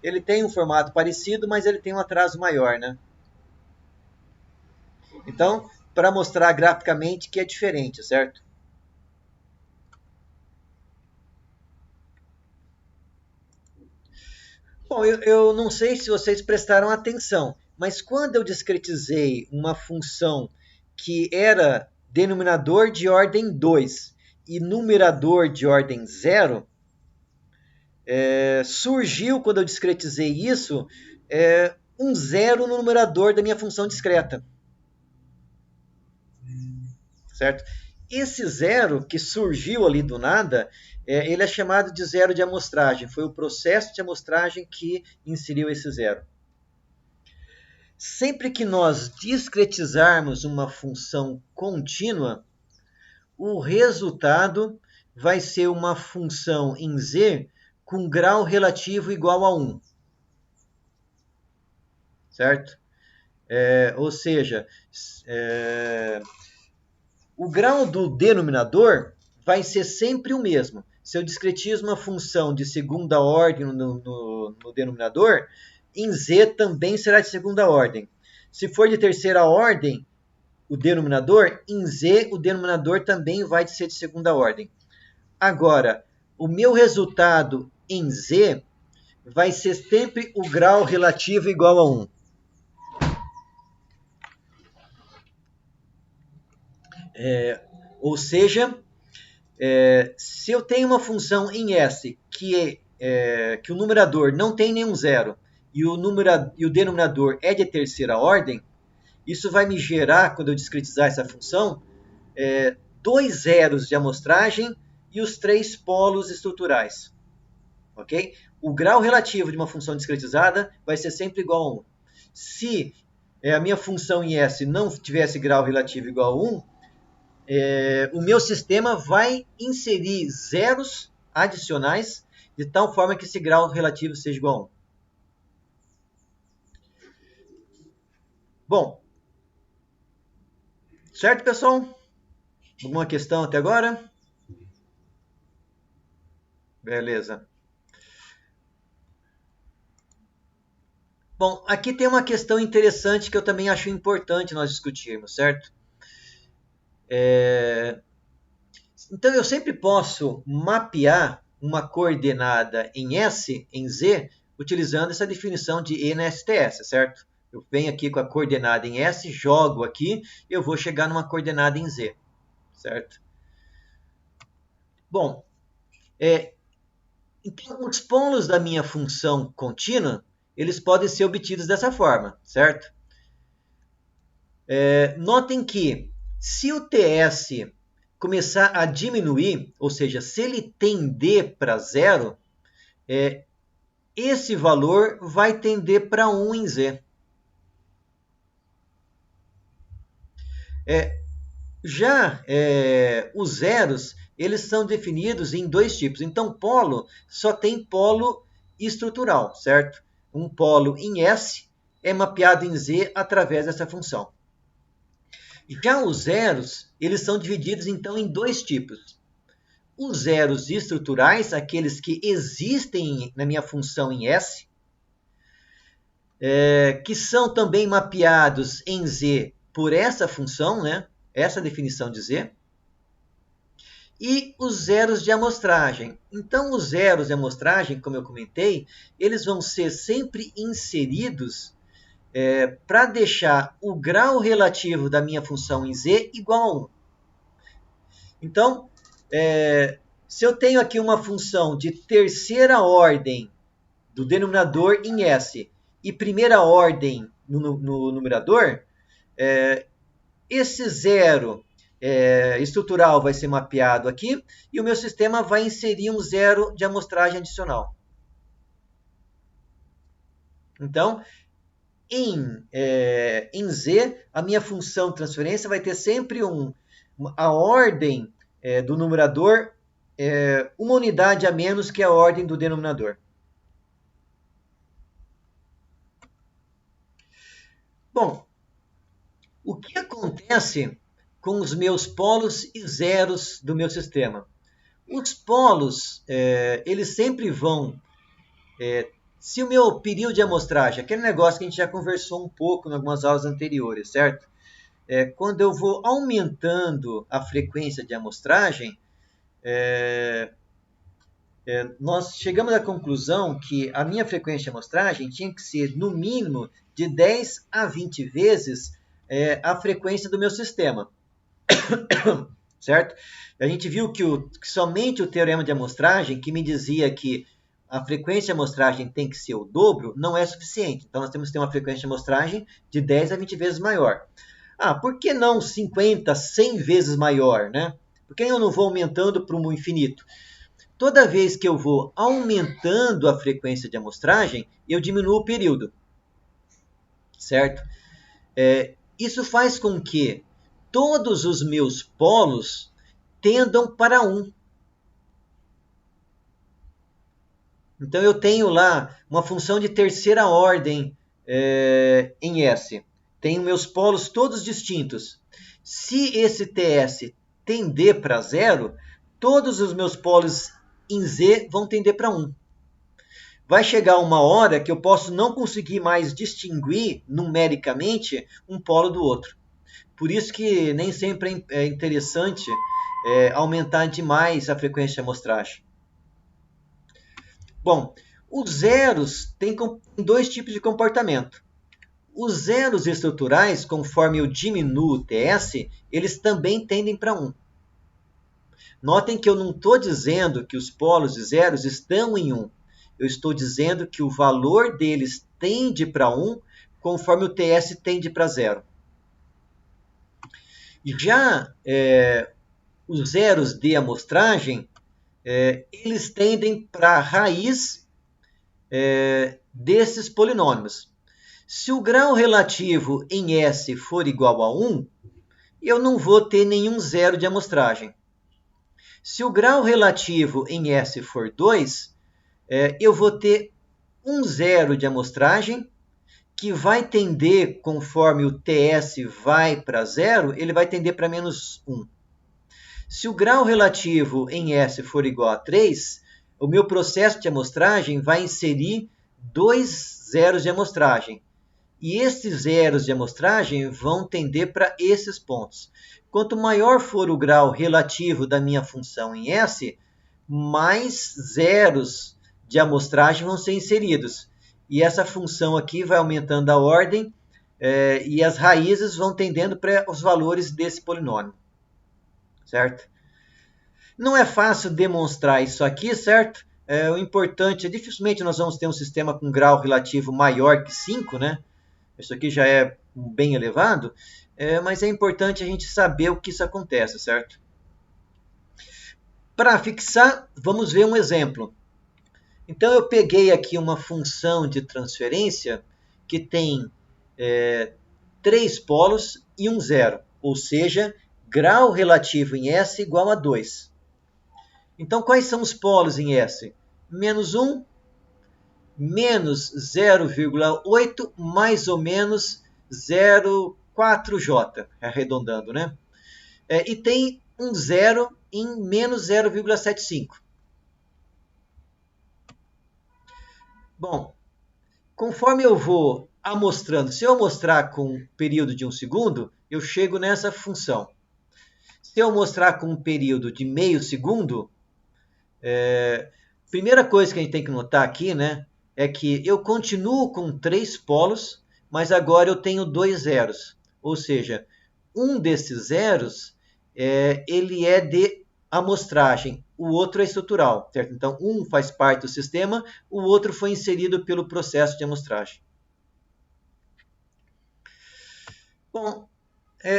Ele tem um formato parecido, mas ele tem um atraso maior, né? Então, para mostrar graficamente que é diferente, certo? Bom, eu não sei se vocês prestaram atenção, mas quando eu discretizei uma função que era denominador de ordem 2 e numerador de ordem 0, surgiu, quando eu discretizei isso, um zero no numerador da minha função discreta. Certo? Esse zero que surgiu ali do nada, ele é chamado de zero de amostragem. Foi o processo de amostragem que inseriu esse zero. Sempre que nós discretizarmos uma função contínua, o resultado vai ser uma função em Z com grau relativo igual a 1. Certo? Ou seja, o grau do denominador vai ser sempre o mesmo. Se eu discretizo uma função de segunda ordem no denominador, em Z também será de segunda ordem. Se for de terceira ordem, o denominador, em Z o denominador também vai ser de segunda ordem. Agora, o meu resultado em Z vai ser sempre o grau relativo igual a 1. Ou seja, se eu tenho uma função em S que o numerador não tem nenhum zero e o denominador é de terceira ordem, isso vai me gerar, quando eu discretizar essa função, 2 zeros de amostragem e os 3 polos estruturais. Ok? O grau relativo de uma função discretizada vai ser sempre igual a 1. Se a minha função em S não tivesse grau relativo igual a 1, o meu sistema vai inserir zeros adicionais de tal forma que esse grau relativo seja igual a 1. Bom, certo, pessoal? Alguma questão até agora? Beleza. Bom, aqui tem uma questão interessante que eu também acho importante nós discutirmos, certo? Então, eu sempre posso mapear uma coordenada em S, em Z, utilizando essa definição de E na STS, certo? Eu venho aqui com a coordenada em S, jogo aqui, eu vou chegar numa coordenada em Z, certo? Bom, então os polos da minha função contínua, eles podem ser obtidos dessa forma, certo? Notem que se o TS começar a diminuir, ou seja, se ele tender para zero, esse valor vai tender para 1 em Z. Os zeros, eles são definidos em 2 tipos. Então, polo só tem polo estrutural, certo? Um polo em S é mapeado em Z através dessa função. Já os zeros, eles são divididos então em 2 tipos. Os zeros estruturais, aqueles que existem na minha função em S, que são também mapeados em Z por essa função, né? Essa definição de Z. E os zeros de amostragem. Então, os zeros de amostragem, como eu comentei, eles vão ser sempre inseridos para deixar o grau relativo da minha função em Z igual a 1. Então, se eu tenho aqui uma função de terceira ordem do denominador em S e primeira ordem no numerador, esse zero estrutural vai ser mapeado aqui e o meu sistema vai inserir um zero de amostragem adicional. Então, em Z, a minha função de transferência vai ter sempre a ordem do numerador, uma unidade a menos que a ordem do denominador. Bom, o que acontece com os meus polos e zeros do meu sistema? Os polos, eles sempre vão... se o meu período de amostragem, aquele negócio que a gente já conversou um pouco em algumas aulas anteriores, certo? Quando eu vou aumentando a frequência de amostragem, nós chegamos à conclusão que a minha frequência de amostragem tinha que ser, no mínimo, de 10 a 20 vezes a frequência do meu sistema. Certo? A gente viu que somente o teorema de amostragem, que me dizia que a frequência de amostragem tem que ser o dobro, não é suficiente. Então, nós temos que ter uma frequência de amostragem de 10 a 20 vezes maior. Por que não 50, 100 vezes maior, né? Por que eu não vou aumentando para o infinito? Toda vez que eu vou aumentando a frequência de amostragem, eu diminuo o período. Certo? Isso faz com que todos os meus polos tendam para 1. Então, eu tenho lá uma função de terceira ordem em S. Tenho meus polos todos distintos. Se esse TS tender para 0, todos os meus polos em Z vão tender para 1. Vai chegar uma hora que eu posso não conseguir mais distinguir numericamente um polo do outro. Por isso que nem sempre é interessante aumentar demais a frequência de amostragem. Bom, os zeros têm 2 tipos de comportamento. Os zeros estruturais, conforme eu diminuo o TS, eles também tendem para 1. Notem que eu não estou dizendo que os polos de zeros estão em 1. Eu estou dizendo que o valor deles tende para 1, conforme o TS tende para 0. Já os zeros de amostragem, eles tendem para a raiz desses polinômios. Se o grau relativo em S for igual a 1, eu não vou ter nenhum zero de amostragem. Se o grau relativo em S for 2, eu vou ter um zero de amostragem, que vai tender, conforme o TS vai para 0, ele vai tender para menos 1. Se o grau relativo em S for igual a 3, o meu processo de amostragem vai inserir 2 zeros de amostragem. E esses zeros de amostragem vão tender para esses pontos. Quanto maior for o grau relativo da minha função em S, mais zeros de amostragem vão ser inseridos. E essa função aqui vai aumentando a ordem e as raízes vão tendendo para os valores desse polinômio. Certo? Não é fácil demonstrar isso aqui, certo? O importante é, dificilmente nós vamos ter um sistema com grau relativo maior que 5, né? Isso aqui já é bem elevado, mas é importante a gente saber o que isso acontece, certo? Para fixar, vamos ver um exemplo. Então, eu peguei aqui uma função de transferência que tem 3 polos e um zero, ou seja, grau relativo em S igual a 2. Então, quais são os polos em S? Menos 1, menos 0,8, mais ou menos 0,4J, arredondando, né? E tem um zero em menos 0,75. Bom, conforme eu vou amostrando, se eu mostrar com um período de 1 segundo, eu chego nessa função. Se eu mostrar com um período de meio segundo, primeira coisa que a gente tem que notar aqui, né, é que eu continuo com 3 polos, mas agora eu tenho 2 zeros. Ou seja, um desses zeros ele é de amostragem, o outro é estrutural, certo? Então, um faz parte do sistema, o outro foi inserido pelo processo de amostragem. Bom,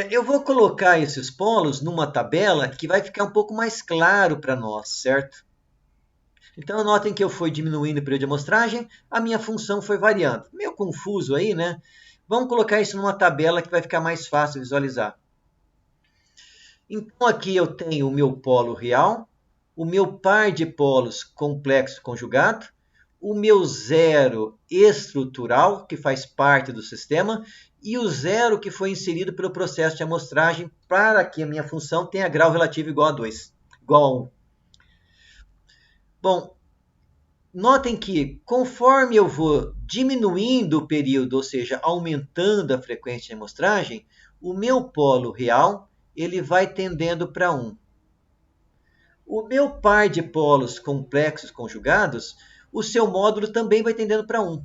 eu vou colocar esses polos numa tabela que vai ficar um pouco mais claro para nós, certo? Então, notem que eu fui diminuindo o período de amostragem, a minha função foi variando. Meio confuso aí, né? Vamos colocar isso numa tabela que vai ficar mais fácil visualizar. Então, aqui eu tenho o meu polo real, o meu par de polos complexo conjugado, o meu zero estrutural, que faz parte do sistema, e o zero que foi inserido pelo processo de amostragem para que a minha função tenha grau relativo igual a 2, igual a 1. Bom, notem que conforme eu vou diminuindo o período, ou seja, aumentando a frequência de amostragem, o meu polo real ele vai tendendo para 1. O meu par de polos complexos conjugados, o seu módulo também vai tendendo para 1.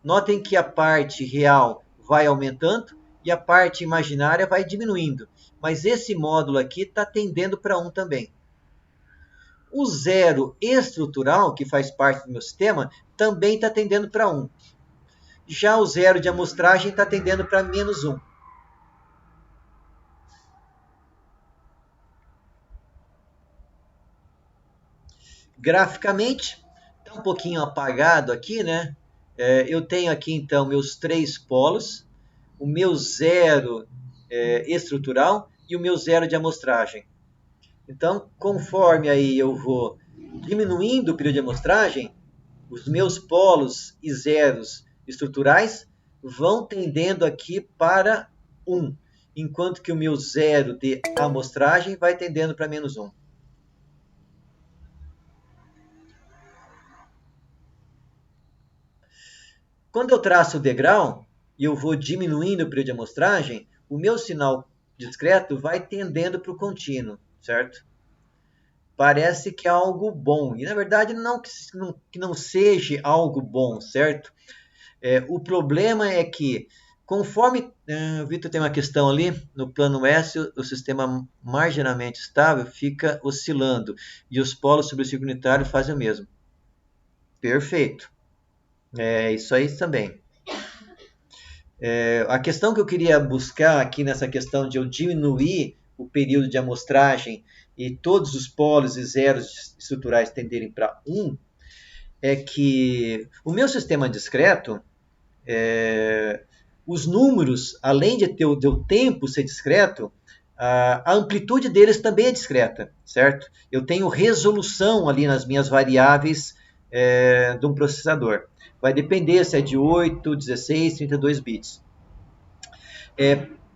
Notem que a parte real vai aumentando e a parte imaginária vai diminuindo. Mas esse módulo aqui está tendendo para 1 também. O zero estrutural, que faz parte do meu sistema, também está tendendo para 1. Já o zero de amostragem está tendendo para menos 1. Graficamente, está um pouquinho apagado aqui, né? Eu tenho aqui, então, meus 3 polos, o meu zero estrutural e o meu zero de amostragem. Então, conforme aí eu vou diminuindo o período de amostragem, os meus polos e zeros estruturais vão tendendo aqui para 1, enquanto que o meu zero de amostragem vai tendendo para menos 1. Quando eu traço o degrau e eu vou diminuindo o período de amostragem, o meu sinal discreto vai tendendo para o contínuo, certo? Parece que é algo bom. E, na verdade, não que não seja algo bom, certo? O problema é que, conforme o Vitor tem uma questão ali, no plano S, o sistema marginalmente estável fica oscilando. E os polos sobre o círculo unitário fazem o mesmo. Perfeito. É isso aí também. A questão que eu queria buscar aqui nessa questão de eu diminuir o período de amostragem e todos os polos e zeros estruturais tenderem para 1, é que o meu sistema discreto, os números, além de ter o tempo ser discreto, a amplitude deles também é discreta, certo? Eu tenho resolução ali nas minhas variáveis de um processador. Vai depender se é de 8, 16, 32 bits.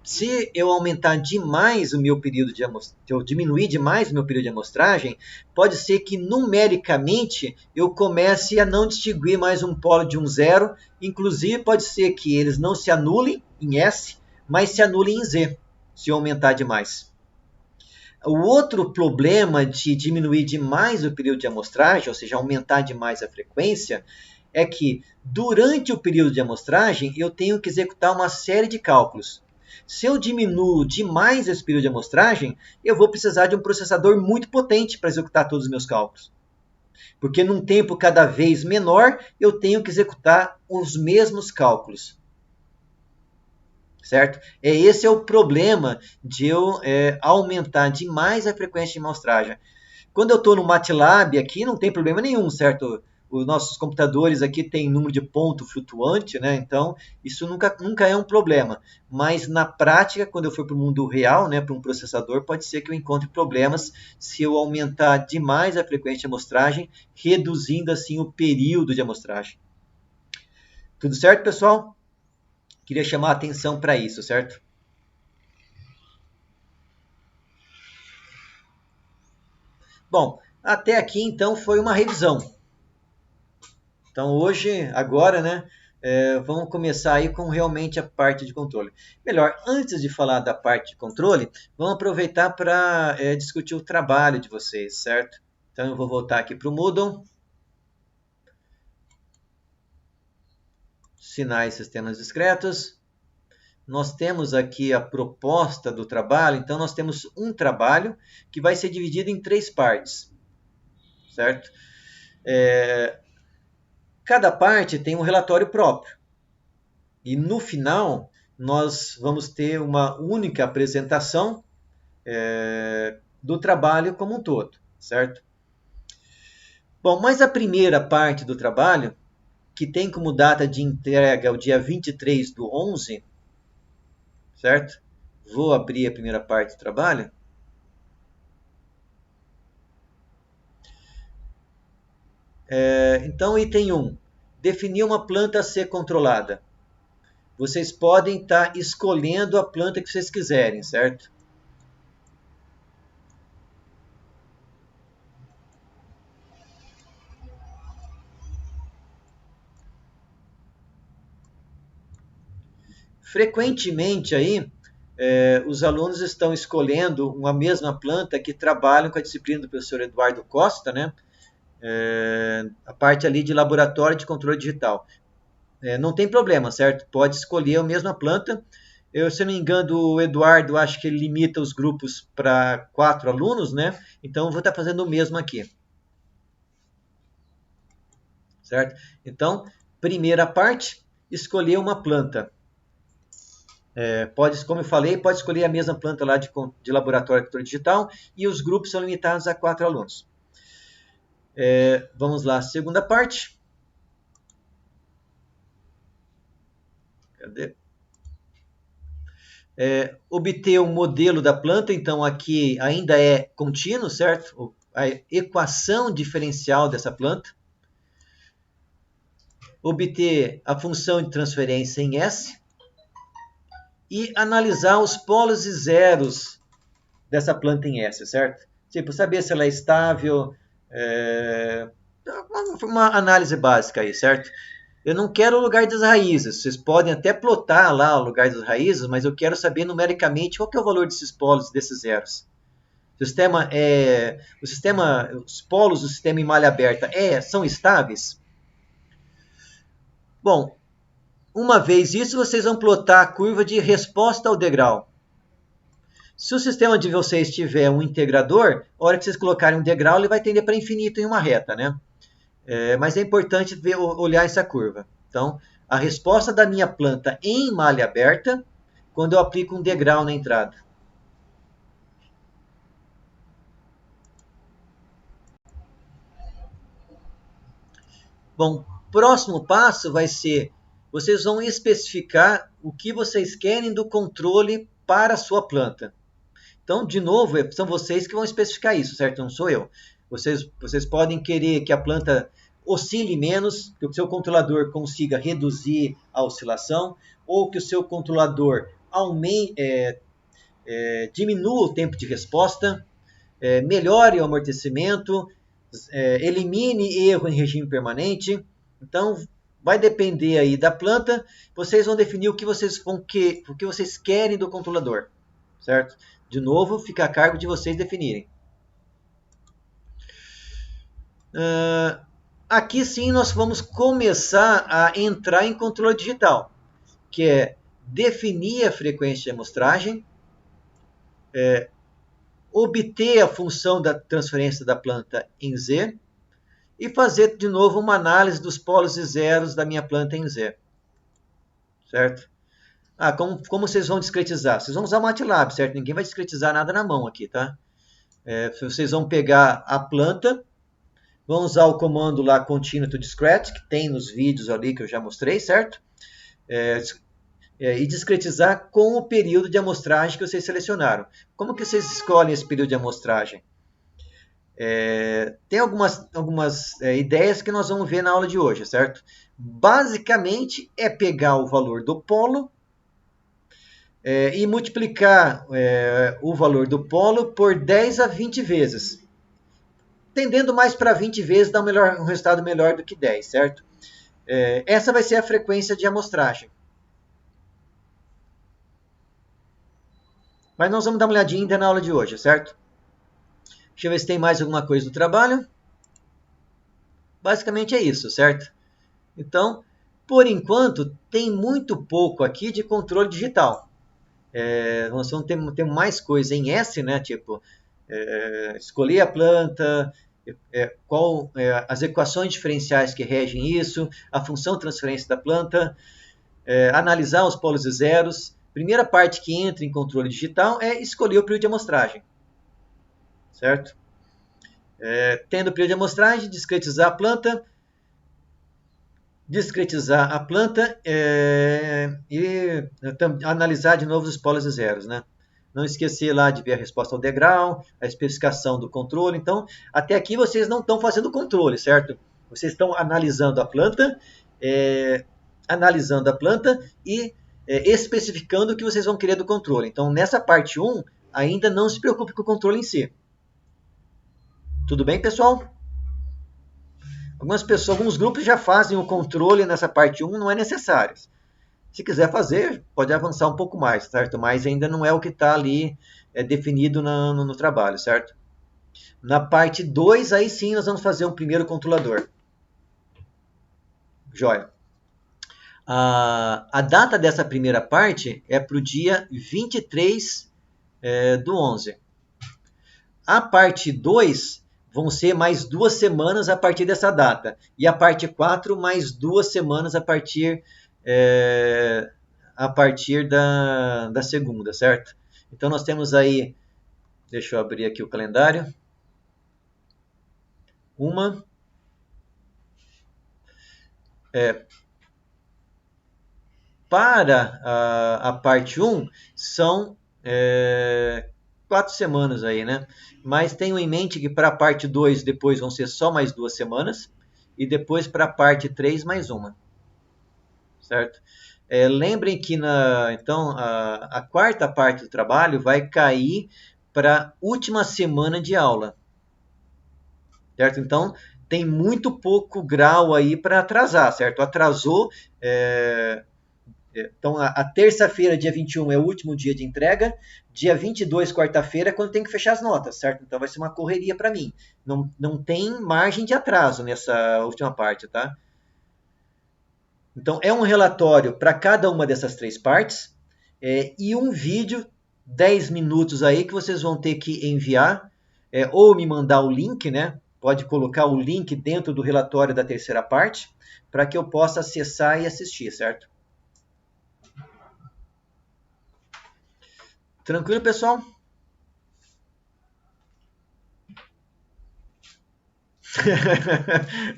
Se eu aumentar demais o meu período de amostragem, se eu diminuir demais o meu período de amostragem, pode ser que numericamente eu comece a não distinguir mais um polo de um zero, inclusive pode ser que eles não se anulem em S, mas se anulem em Z, se eu aumentar demais. O outro problema de diminuir demais o período de amostragem, ou seja, aumentar demais a frequência, é que durante o período de amostragem eu tenho que executar uma série de cálculos. Se eu diminuo demais esse período de amostragem, eu vou precisar de um processador muito potente para executar todos os meus cálculos. Porque num tempo cada vez menor, eu tenho que executar os mesmos cálculos. Certo? Esse é o problema de eu aumentar demais a frequência de amostragem. Quando eu estou no MATLAB aqui, não tem problema nenhum, certo? Os nossos computadores aqui têm número de ponto flutuante, né? Então, isso nunca é um problema. Mas, na prática, quando eu for para o mundo real, né, para um processador, pode ser que eu encontre problemas se eu aumentar demais a frequência de amostragem, reduzindo, assim, o período de amostragem. Tudo certo, pessoal? Queria chamar a atenção para isso, certo? Bom, até aqui, então, foi uma revisão. Então, hoje, agora, né, vamos começar aí com realmente a parte de controle. Melhor, antes de falar da parte de controle, vamos aproveitar para discutir o trabalho de vocês, certo? Então, eu vou voltar aqui para o Moodle. Sinais e sistemas discretos. Nós temos aqui a proposta do trabalho. Então, nós temos um trabalho que vai ser dividido em 3 partes, certo? Cada parte tem um relatório próprio. E no final, nós vamos ter uma única apresentação do trabalho como um todo, certo? Bom, mas a primeira parte do trabalho, que tem como data de entrega o dia 23/11, certo? Vou abrir a primeira parte do trabalho. Então, item 1. Definir uma planta a ser controlada. Vocês podem estar escolhendo a planta que vocês quiserem, certo? Frequentemente aí, os alunos estão escolhendo uma mesma planta que trabalham com a disciplina do professor Eduardo Costa, né? A parte ali de laboratório de controle digital. Não tem problema, certo? Pode escolher a mesma planta. Se não me engano, o Eduardo, acho que ele limita os grupos para 4 alunos, né? Então, eu vou estar fazendo o mesmo aqui. Certo? Então, primeira parte, escolher uma planta. Pode, como eu falei, pode escolher a mesma planta lá de laboratório de controle digital e os grupos são limitados a 4 alunos. Vamos lá, segunda parte. Cadê? Obter o modelo da planta, então aqui ainda é contínuo, certo? A equação diferencial dessa planta. Obter a função de transferência em S. E analisar os polos e zeros dessa planta em S, certo? Tipo, saber se ela é estável, uma análise básica aí, certo? Eu não quero o lugar das raízes. Vocês podem até plotar lá o lugar das raízes, mas eu quero saber numericamente qual que é o valor desses polos, desses zeros. Os polos do sistema em malha aberta são estáveis? Bom, uma vez isso, vocês vão plotar a curva de resposta ao degrau. Se o sistema de vocês tiver um integrador, a hora que vocês colocarem um degrau, ele vai tender para infinito em uma reta, né? Mas é importante olhar essa curva. Então, a resposta da minha planta em malha aberta, quando eu aplico um degrau na entrada. Bom, próximo passo vai ser, vocês vão especificar o que vocês querem do controle para a sua planta. Então, de novo, são vocês que vão especificar isso, certo? Não sou eu. Vocês podem querer que a planta oscile menos, que o seu controlador consiga reduzir a oscilação, ou que o seu controlador diminua o tempo de resposta, melhore o amortecimento, elimine erro em regime permanente. Então, vai depender aí da planta. Vocês vão definir o que vocês querem do controlador, certo? De novo, fica a cargo de vocês definirem. Aqui sim nós vamos começar a entrar em controle digital, que é definir a frequência de amostragem, obter a função da transferência da planta em Z e fazer de novo uma análise dos polos e zeros da minha planta em Z. Certo? Como vocês vão discretizar? Vocês vão usar o MATLAB, certo? Ninguém vai discretizar nada na mão aqui, tá? Vocês vão pegar a planta, vão usar o comando lá Continue to Discrete, que tem nos vídeos ali que eu já mostrei, certo? E discretizar com o período de amostragem que vocês selecionaram. Como que vocês escolhem esse período de amostragem? Tem algumas ideias que nós vamos ver na aula de hoje, certo? Basicamente é pegar o valor do polo e multiplicar o valor do polo por 10 a 20 vezes. Tendendo mais para 20 vezes dá um resultado melhor do que 10, certo? Essa vai ser a frequência de amostragem. Mas nós vamos dar uma olhadinha ainda na aula de hoje, certo? Deixa eu ver se tem mais alguma coisa do trabalho. Basicamente é isso, certo? Então, por enquanto, tem muito pouco aqui de controle digital. Nós vamos ter mais coisa em S, né? Tipo, escolher a planta, as equações diferenciais que regem isso, a função de transferência da planta. analisar os polos e zeros. Primeira parte que entra em controle digital é escolher o período de amostragem, certo? Tendo o período de amostragem, discretizar a planta e analisar de novo os polos e zeros, né? Não esquecer lá de ver a resposta ao degrau, a especificação do controle. Então, até aqui vocês não estão fazendo controle, certo? Vocês estão analisando a planta e especificando o que vocês vão querer do controle. Então, nessa parte 1, ainda não se preocupe com o controle em si. Tudo bem, pessoal? Alguns grupos já fazem o controle nessa parte 1, não é necessário. Se quiser fazer, pode avançar um pouco mais, certo? Mas ainda não é o que está ali definido no trabalho, certo? Na parte 2, aí sim nós vamos fazer um primeiro controlador. Joia. A data dessa primeira parte é para o dia 23 do 11. A parte 2 vão ser mais 2 semanas a partir dessa data. E a parte 4, mais 2 semanas a partir da segunda, certo? Então, nós temos aí, deixa eu abrir aqui o calendário. Para a parte 1, são 4 semanas aí, né? Mas tenham em mente que para a parte 2 depois vão ser só mais 2 semanas e depois para a parte 3 mais uma, certo? Lembrem que então a quarta parte do trabalho vai cair para a última semana de aula, certo? Então tem muito pouco grau aí para atrasar, certo? Atrasou. Então, a terça-feira, dia 21, é o último dia de entrega. Dia 22, quarta-feira, é quando tem que fechar as notas, certo? Então, vai ser uma correria para mim. Não tem margem de atraso nessa última parte, tá? Então, é um relatório para cada uma dessas 3 partes e um vídeo, 10 minutos aí, que vocês vão ter que enviar ou me mandar o link, né? Pode colocar o link dentro do relatório da terceira parte para que eu possa acessar e assistir, certo? Tranquilo, pessoal?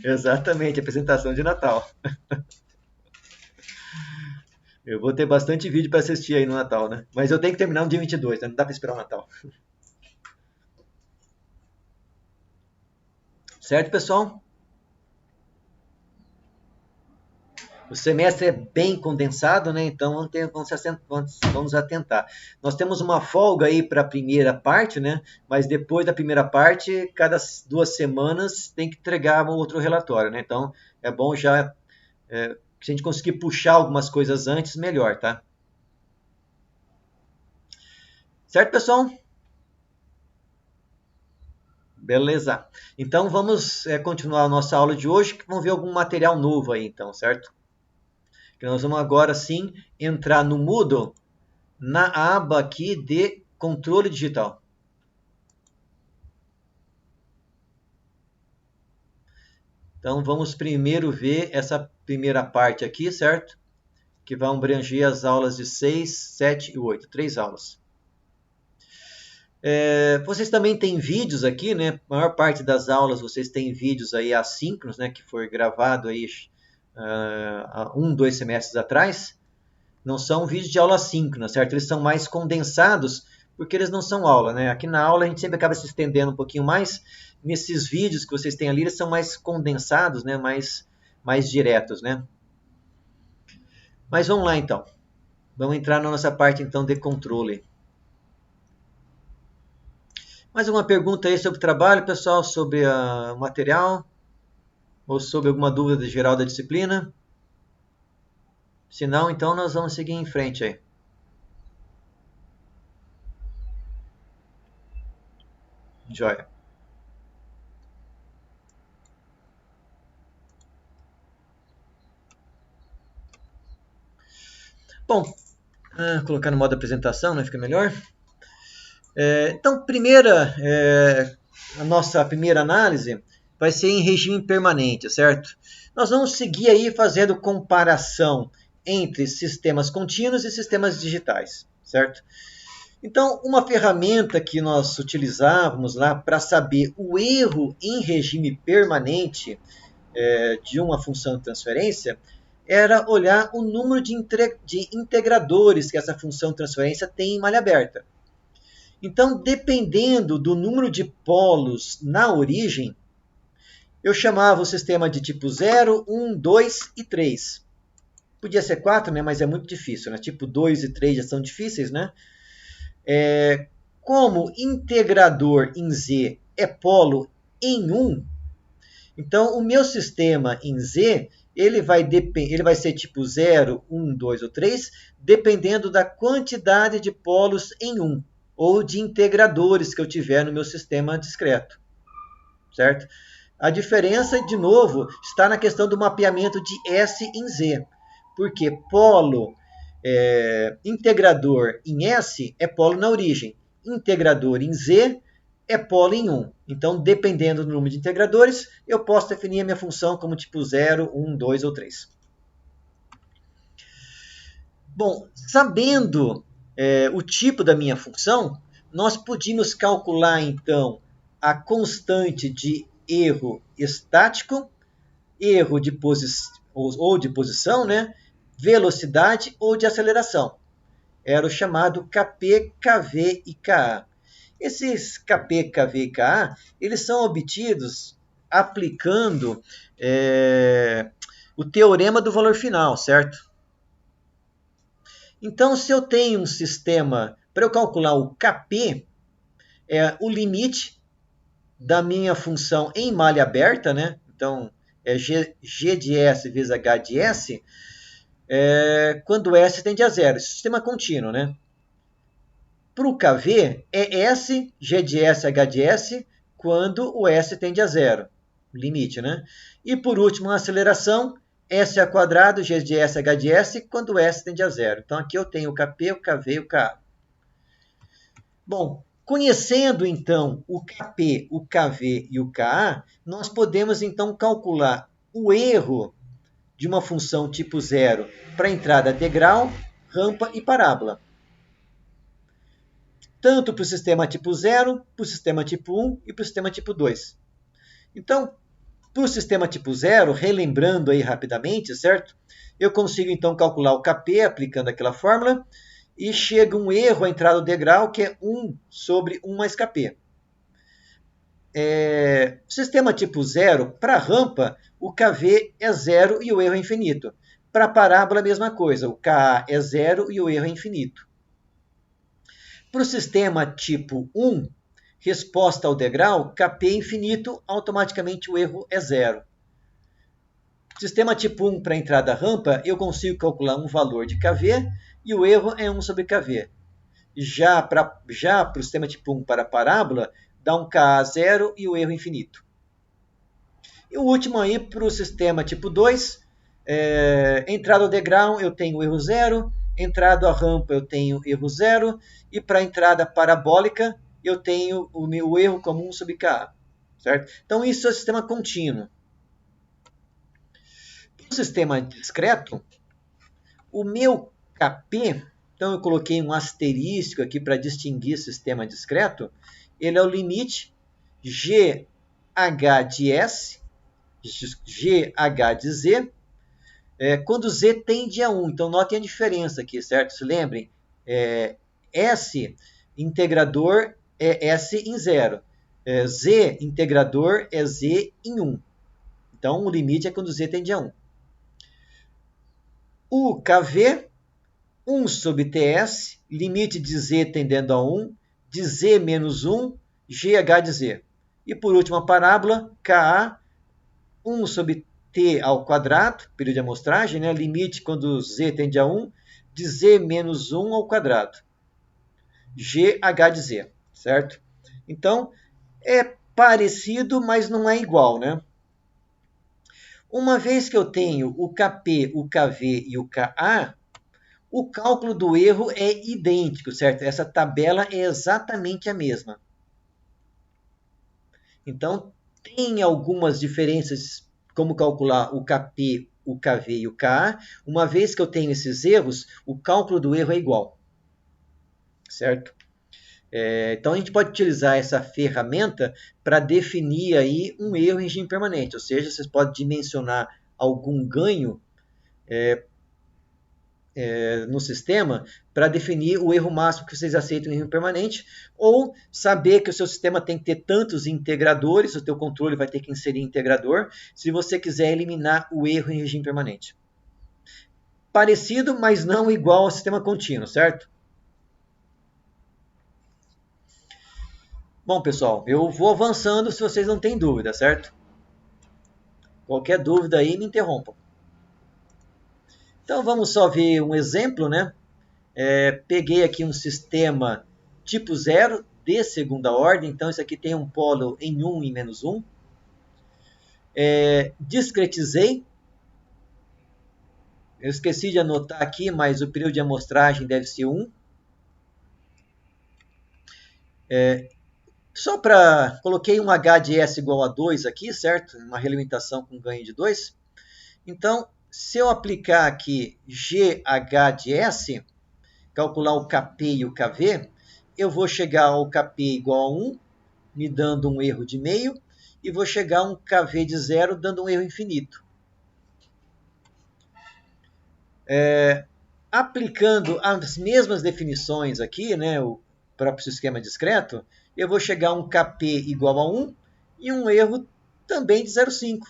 Exatamente, apresentação de Natal. Eu vou ter bastante vídeo para assistir aí no Natal, né? Mas eu tenho que terminar no dia 22, né? Não dá para esperar o Natal. Certo, pessoal? O semestre é bem condensado, né? Então vamos atentar. Nós temos uma folga aí para a primeira parte, né? Mas depois da primeira parte, cada 2 semanas tem que entregar um outro relatório, né? Então é bom já, se a gente conseguir puxar algumas coisas antes, melhor, tá? Certo, pessoal? Beleza. Então vamos continuar a nossa aula de hoje, que vamos ver algum material novo aí, então, certo? Que nós vamos agora sim entrar no Moodle na aba aqui de controle digital. Então vamos primeiro ver essa primeira parte aqui, certo? Que vai abranger as aulas de 6, 7 e 8, 3 aulas. Vocês também têm vídeos aqui, né? A maior parte das aulas vocês têm vídeos aí assíncronos, né? Que foi gravado aí há 1, 2 semestres atrás. Não são vídeos de aula assíncrona, certo? Eles são mais condensados, porque eles não são aula, né? Aqui na aula a gente sempre acaba se estendendo um pouquinho mais. Nesses vídeos que vocês têm ali, eles são mais condensados, né? Mais diretos, né? Mas vamos lá, então. Vamos entrar na nossa parte, então, de controle. Mais alguma pergunta aí sobre o trabalho, pessoal? Sobre o material? Ou sobre alguma dúvida geral da disciplina? Se não, então nós vamos seguir em frente aí. Joia. Bom, colocar no modo apresentação, né? Fica melhor. Então, a nossa primeira análise vai ser em regime permanente, certo? Nós vamos seguir aí fazendo comparação entre sistemas contínuos e sistemas digitais, certo? Então, uma ferramenta que nós utilizávamos lá para saber o erro em regime permanente de uma função de transferência era olhar o número de integradores que essa função de transferência tem em malha aberta. Então, dependendo do número de polos na origem, eu chamava o sistema de tipo 0, 1, 2 e 3. Podia ser 4, né? Mas é muito difícil, né? Tipo 2 e 3 já são difíceis, né? Como integrador em Z é polo em 1, então o meu sistema em Z ele vai ser tipo 0, 1, 2 ou 3, dependendo da quantidade de polos em 1, ou de integradores que eu tiver no meu sistema discreto, certo? A diferença, de novo, está na questão do mapeamento de S em Z, porque polo integrador em S é polo na origem, integrador em Z é polo em 1. Então, dependendo do número de integradores, eu posso definir a minha função como tipo 0, 1, 2 ou 3. Bom, sabendo o tipo da minha função, nós podíamos calcular, então, a constante de erro estático, erro de ou de posição, né? Velocidade ou de aceleração. Era o chamado Kp, Kv e Ka. Esses Kp, Kv e Ka, eles são obtidos aplicando o teorema do valor final, certo? Então, se eu tenho um sistema, para eu calcular o Kp, o limite da minha função em malha aberta, né? Então, é G de S vezes H de S, quando S tende a zero. Sistema contínuo, né? Para o KV, é S, G de S, H de S, quando o S tende a zero. Limite, né? E por último, a aceleração, S ao quadrado, G de S, H de S, quando o S tende a zero. Então, aqui eu tenho o Kp, o Kv e o Ka. Bom, conhecendo, então, o Kp, o Kv e o Ka, nós podemos, então, calcular o erro de uma função tipo zero para entrada degrau, rampa e parábola. Tanto para o sistema tipo 0, para o sistema tipo 1 e para o sistema tipo 2. Então, para o sistema tipo 0, relembrando aí rapidamente, certo? Eu consigo então calcular o Kp aplicando aquela fórmula e chega um erro à entrada do degrau que é 1 sobre 1 mais Kp. Sistema tipo 0, para a rampa, o Kv é 0 e o erro é infinito. Para a parábola, a mesma coisa, o Ka é 0 e o erro é infinito. Para o sistema tipo 1, resposta ao degrau, Kp é infinito, automaticamente o erro é 0. Sistema tipo 1 para entrada rampa, eu consigo calcular um valor de Kv e o erro é 1 sobre Kv. Já para o sistema tipo 1 para parábola, dá um Ka 0 e o erro infinito. E o último aí para o sistema tipo 2, entrada ao degrau eu tenho erro 0, entrada à rampa eu tenho erro 0, e para a entrada parabólica eu tenho o meu erro comum sobre Ka. Certo? Então isso é o sistema contínuo. No sistema discreto, o meu Kp, então eu coloquei um asterisco aqui para distinguir sistema discreto, ele é o limite GH de S, GH de Z, quando Z tende a 1. Então, notem a diferença aqui, certo? Se lembrem, S integrador é S em 0. Z integrador é Z em 1. Então, o limite é quando Z tende a 1. O KV, 1 sobre TS, limite de Z tendendo a 1, de Z menos 1, GH de Z. E, por último, a parábola, KA, 1 sobre T ao quadrado, período de amostragem, né? Limite quando Z tende a 1, de Z menos 1 ao quadrado. GH de Z, certo? Então, é parecido, mas não é igual, né? Uma vez que eu tenho o Kp, o Kv e o Ka, o cálculo do erro é idêntico, certo? Essa tabela é exatamente a mesma. Então, tem algumas diferenças como calcular o Kp, o KV e o KA, uma vez que eu tenho esses erros, o cálculo do erro é igual. Certo? Então, a gente pode utilizar essa ferramenta para definir aí um erro em regime permanente. Ou seja, vocês podem dimensionar algum ganho no sistema para definir o erro máximo que vocês aceitam em regime permanente, ou saber que o seu sistema tem que ter tantos integradores, o teu controle vai ter que inserir integrador, se você quiser eliminar o erro em regime permanente. Parecido, mas não igual ao sistema contínuo, certo? Bom, pessoal, eu vou avançando se vocês não têm dúvida, certo? Qualquer dúvida aí, me interrompam. Então, vamos só ver um exemplo, né? Peguei aqui um sistema tipo 0 de segunda ordem. Então, isso aqui tem um polo em 1 e menos 1. Discretizei. Eu esqueci de anotar aqui, mas o período de amostragem deve ser 1. Só para... Coloquei um H de S igual a 2 aqui, certo? Uma realimentação com ganho de 2. Então, se eu aplicar aqui GH de S, calcular o KP e o KV, eu vou chegar ao KP igual a 1, me dando um erro de meio, e vou chegar a um KV de 0, dando um erro infinito. Aplicando as mesmas definições aqui, né, o próprio esquema discreto, eu vou chegar a um KP igual a 1 e um erro também de 0,5.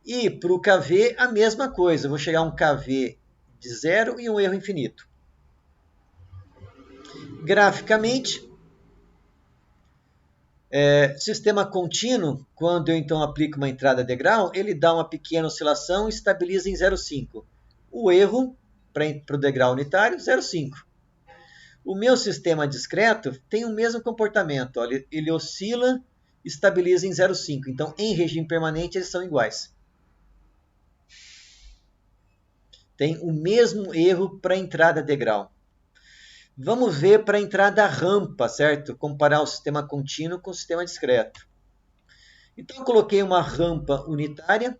E para o KV, a mesma coisa. Eu vou chegar a um KV de 0 e um erro infinito. Graficamente, sistema contínuo, quando eu então aplico uma entrada degrau, ele dá uma pequena oscilação e estabiliza em 0,5. O erro para o degrau unitário, 0,5. O meu sistema discreto tem o mesmo comportamento. Olha, ele oscila, estabiliza em 0,5. Então, em regime permanente, eles são iguais. Tem o mesmo erro para a entrada degrau. Vamos ver para a entrada rampa, certo? Comparar o sistema contínuo com o sistema discreto. Então, eu coloquei uma rampa unitária.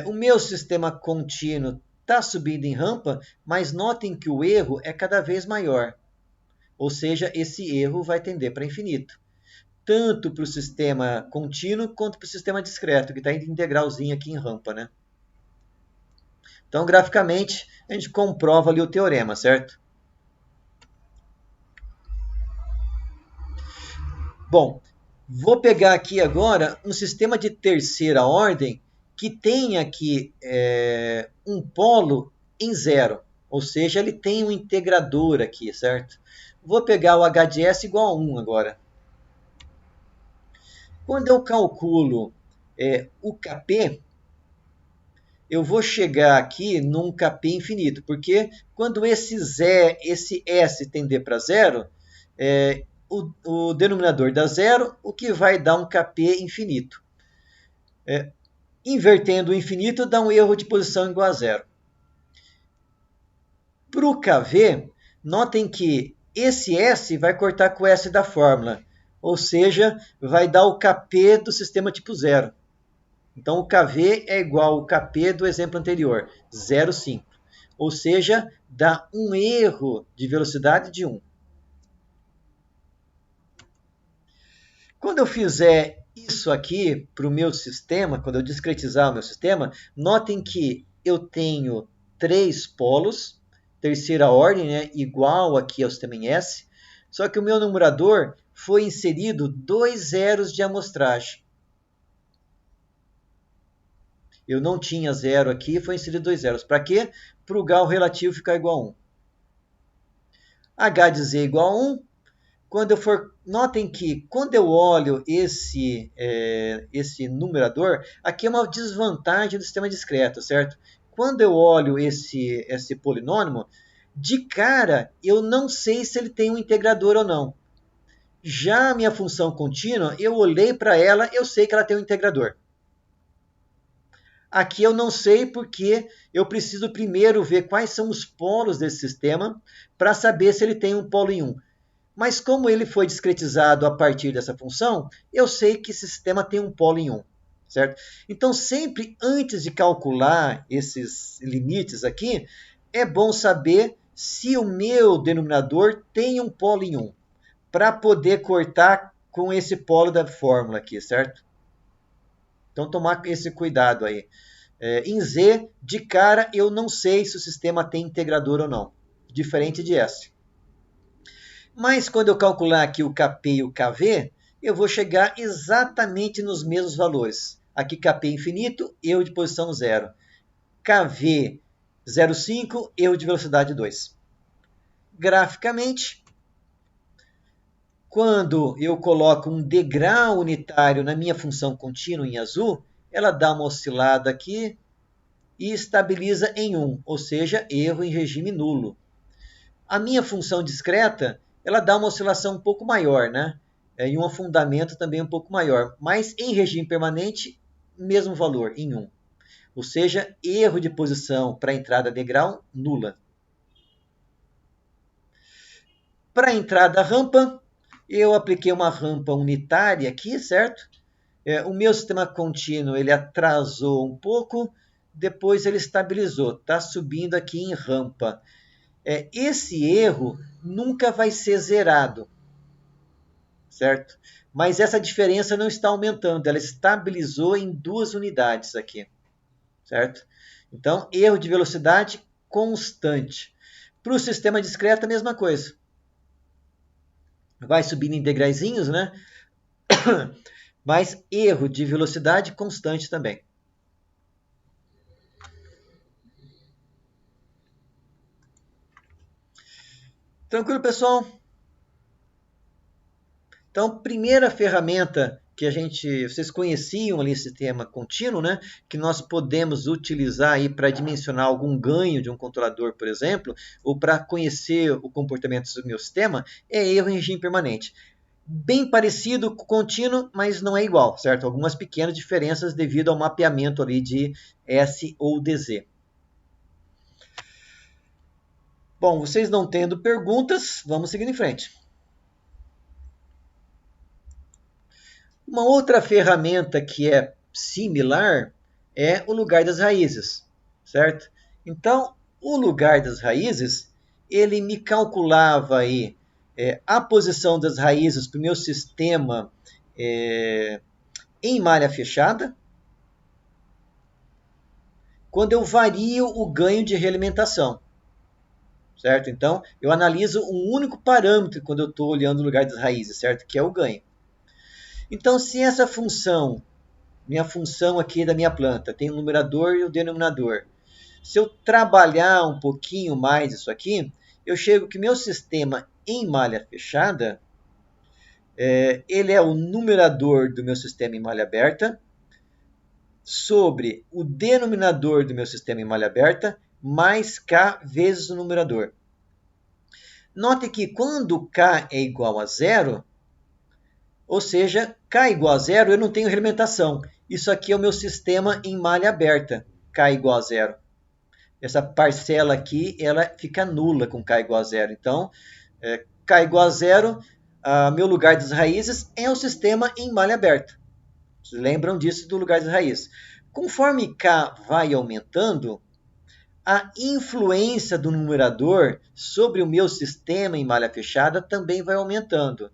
O meu sistema contínuo está subindo em rampa, mas notem que o erro é cada vez maior. Ou seja, esse erro vai tender para infinito. Tanto para o sistema contínuo quanto para o sistema discreto, que está indo integralzinho aqui em rampa, né? Então, graficamente, a gente comprova ali o teorema, certo? Bom, vou pegar aqui agora um sistema de terceira ordem que tem aqui um polo em 0. Ou seja, ele tem um integrador aqui, certo? Vou pegar o H de S igual a 1 agora. Quando eu calculo o KP, eu vou chegar aqui num KP infinito, porque quando esse S tender para 0, o denominador dá 0, o que vai dar um KP infinito. Invertendo o infinito, dá um erro de posição igual a 0. Para o KV, notem que esse S vai cortar com o S da fórmula, ou seja, vai dar o KP do sistema tipo 0. Então, o KV é igual ao KP do exemplo anterior, 0,5. Ou seja, dá um erro de velocidade de 1. Quando eu fizer isso aqui para o meu sistema, quando eu discretizar o meu sistema, notem que eu tenho 3 polos, terceira ordem, né, igual aqui ao sistema em S, só que o meu numerador foi inserido 2 zeros de amostragem. Eu não tinha 0 aqui, foi inserido 2 zeros. Para quê? Para o Gauss relativo ficar igual a 1. H de Z igual a 1. Notem que quando eu olho esse numerador, aqui é uma desvantagem do sistema discreto, certo? Quando eu olho esse polinômio, de cara eu não sei se ele tem um integrador ou não. Já a minha função contínua, eu olhei para ela, eu sei que ela tem um integrador. Aqui eu não sei porque eu preciso primeiro ver quais são os polos desse sistema para saber se ele tem um polo em 1. Mas como ele foi discretizado a partir dessa função, eu sei que esse sistema tem um polo em 1. certo? Então, sempre antes de calcular esses limites aqui, é bom saber se o meu denominador tem um polo em 1, para poder cortar com esse polo da fórmula aqui, certo? Então, tomar esse cuidado aí. Em Z, de cara, eu não sei se o sistema tem integrador ou não, diferente de S. Mas quando eu calcular aqui o Kp e o Kv, eu vou chegar exatamente nos mesmos valores. Aqui Kp infinito, erro de posição 0. Kv 0,5, erro de velocidade 2. Graficamente, quando eu coloco um degrau unitário na minha função contínua em azul, ela dá uma oscilada aqui e estabiliza em 1, ou seja, erro em regime nulo. A minha função discreta, ela dá uma oscilação um pouco maior, né? E um afundamento também um pouco maior. Mas em regime permanente, mesmo valor, em 1. Ou seja, erro de posição para a entrada degrau, nula. Para a entrada rampa, eu apliquei uma rampa unitária aqui, certo? O meu sistema contínuo, ele atrasou um pouco, depois ele estabilizou. Está subindo aqui em rampa. Esse erro nunca vai ser zerado, certo? Mas essa diferença não está aumentando, ela estabilizou em 2 unidades aqui, certo? Então, erro de velocidade constante. Para o sistema discreto, a mesma coisa. Vai subindo em degraizinhos, né? Mas erro de velocidade constante também. Tranquilo, pessoal? Então, primeira ferramenta que vocês conheciam ali, sistema contínuo, né? Que nós podemos utilizar aí para dimensionar algum ganho de um controlador, por exemplo, ou para conhecer o comportamento do meu sistema, é erro em regime permanente. Bem parecido com o contínuo, mas não é igual, certo? Algumas pequenas diferenças devido ao mapeamento ali de S ou DZ. Bom, vocês não tendo perguntas, vamos seguir em frente. Uma outra ferramenta que é similar é o lugar das raízes, certo? Então, o lugar das raízes, ele me calculava aí a posição das raízes para o meu sistema em malha fechada, quando eu vario o ganho de realimentação, certo? Então, eu analiso um único parâmetro quando eu estou olhando o lugar das raízes, certo? Que é o ganho. Então, se essa função, minha função aqui da minha planta, tem o numerador e o denominador, se eu trabalhar um pouquinho mais isso aqui, eu chego que meu sistema em malha fechada, ele é o numerador do meu sistema em malha aberta, sobre o denominador do meu sistema em malha aberta, mais K vezes o numerador. Note que quando K é igual a zero, ou seja, K igual a zero, eu não tenho realimentação. Isso aqui é o meu sistema em malha aberta, K igual a zero. Essa parcela aqui, ela fica nula com K igual a zero. Então, K igual a zero, meu lugar das raízes é o sistema em malha aberta. Vocês lembram disso do lugar das raízes. Conforme K vai aumentando, a influência do numerador sobre o meu sistema em malha fechada também vai aumentando.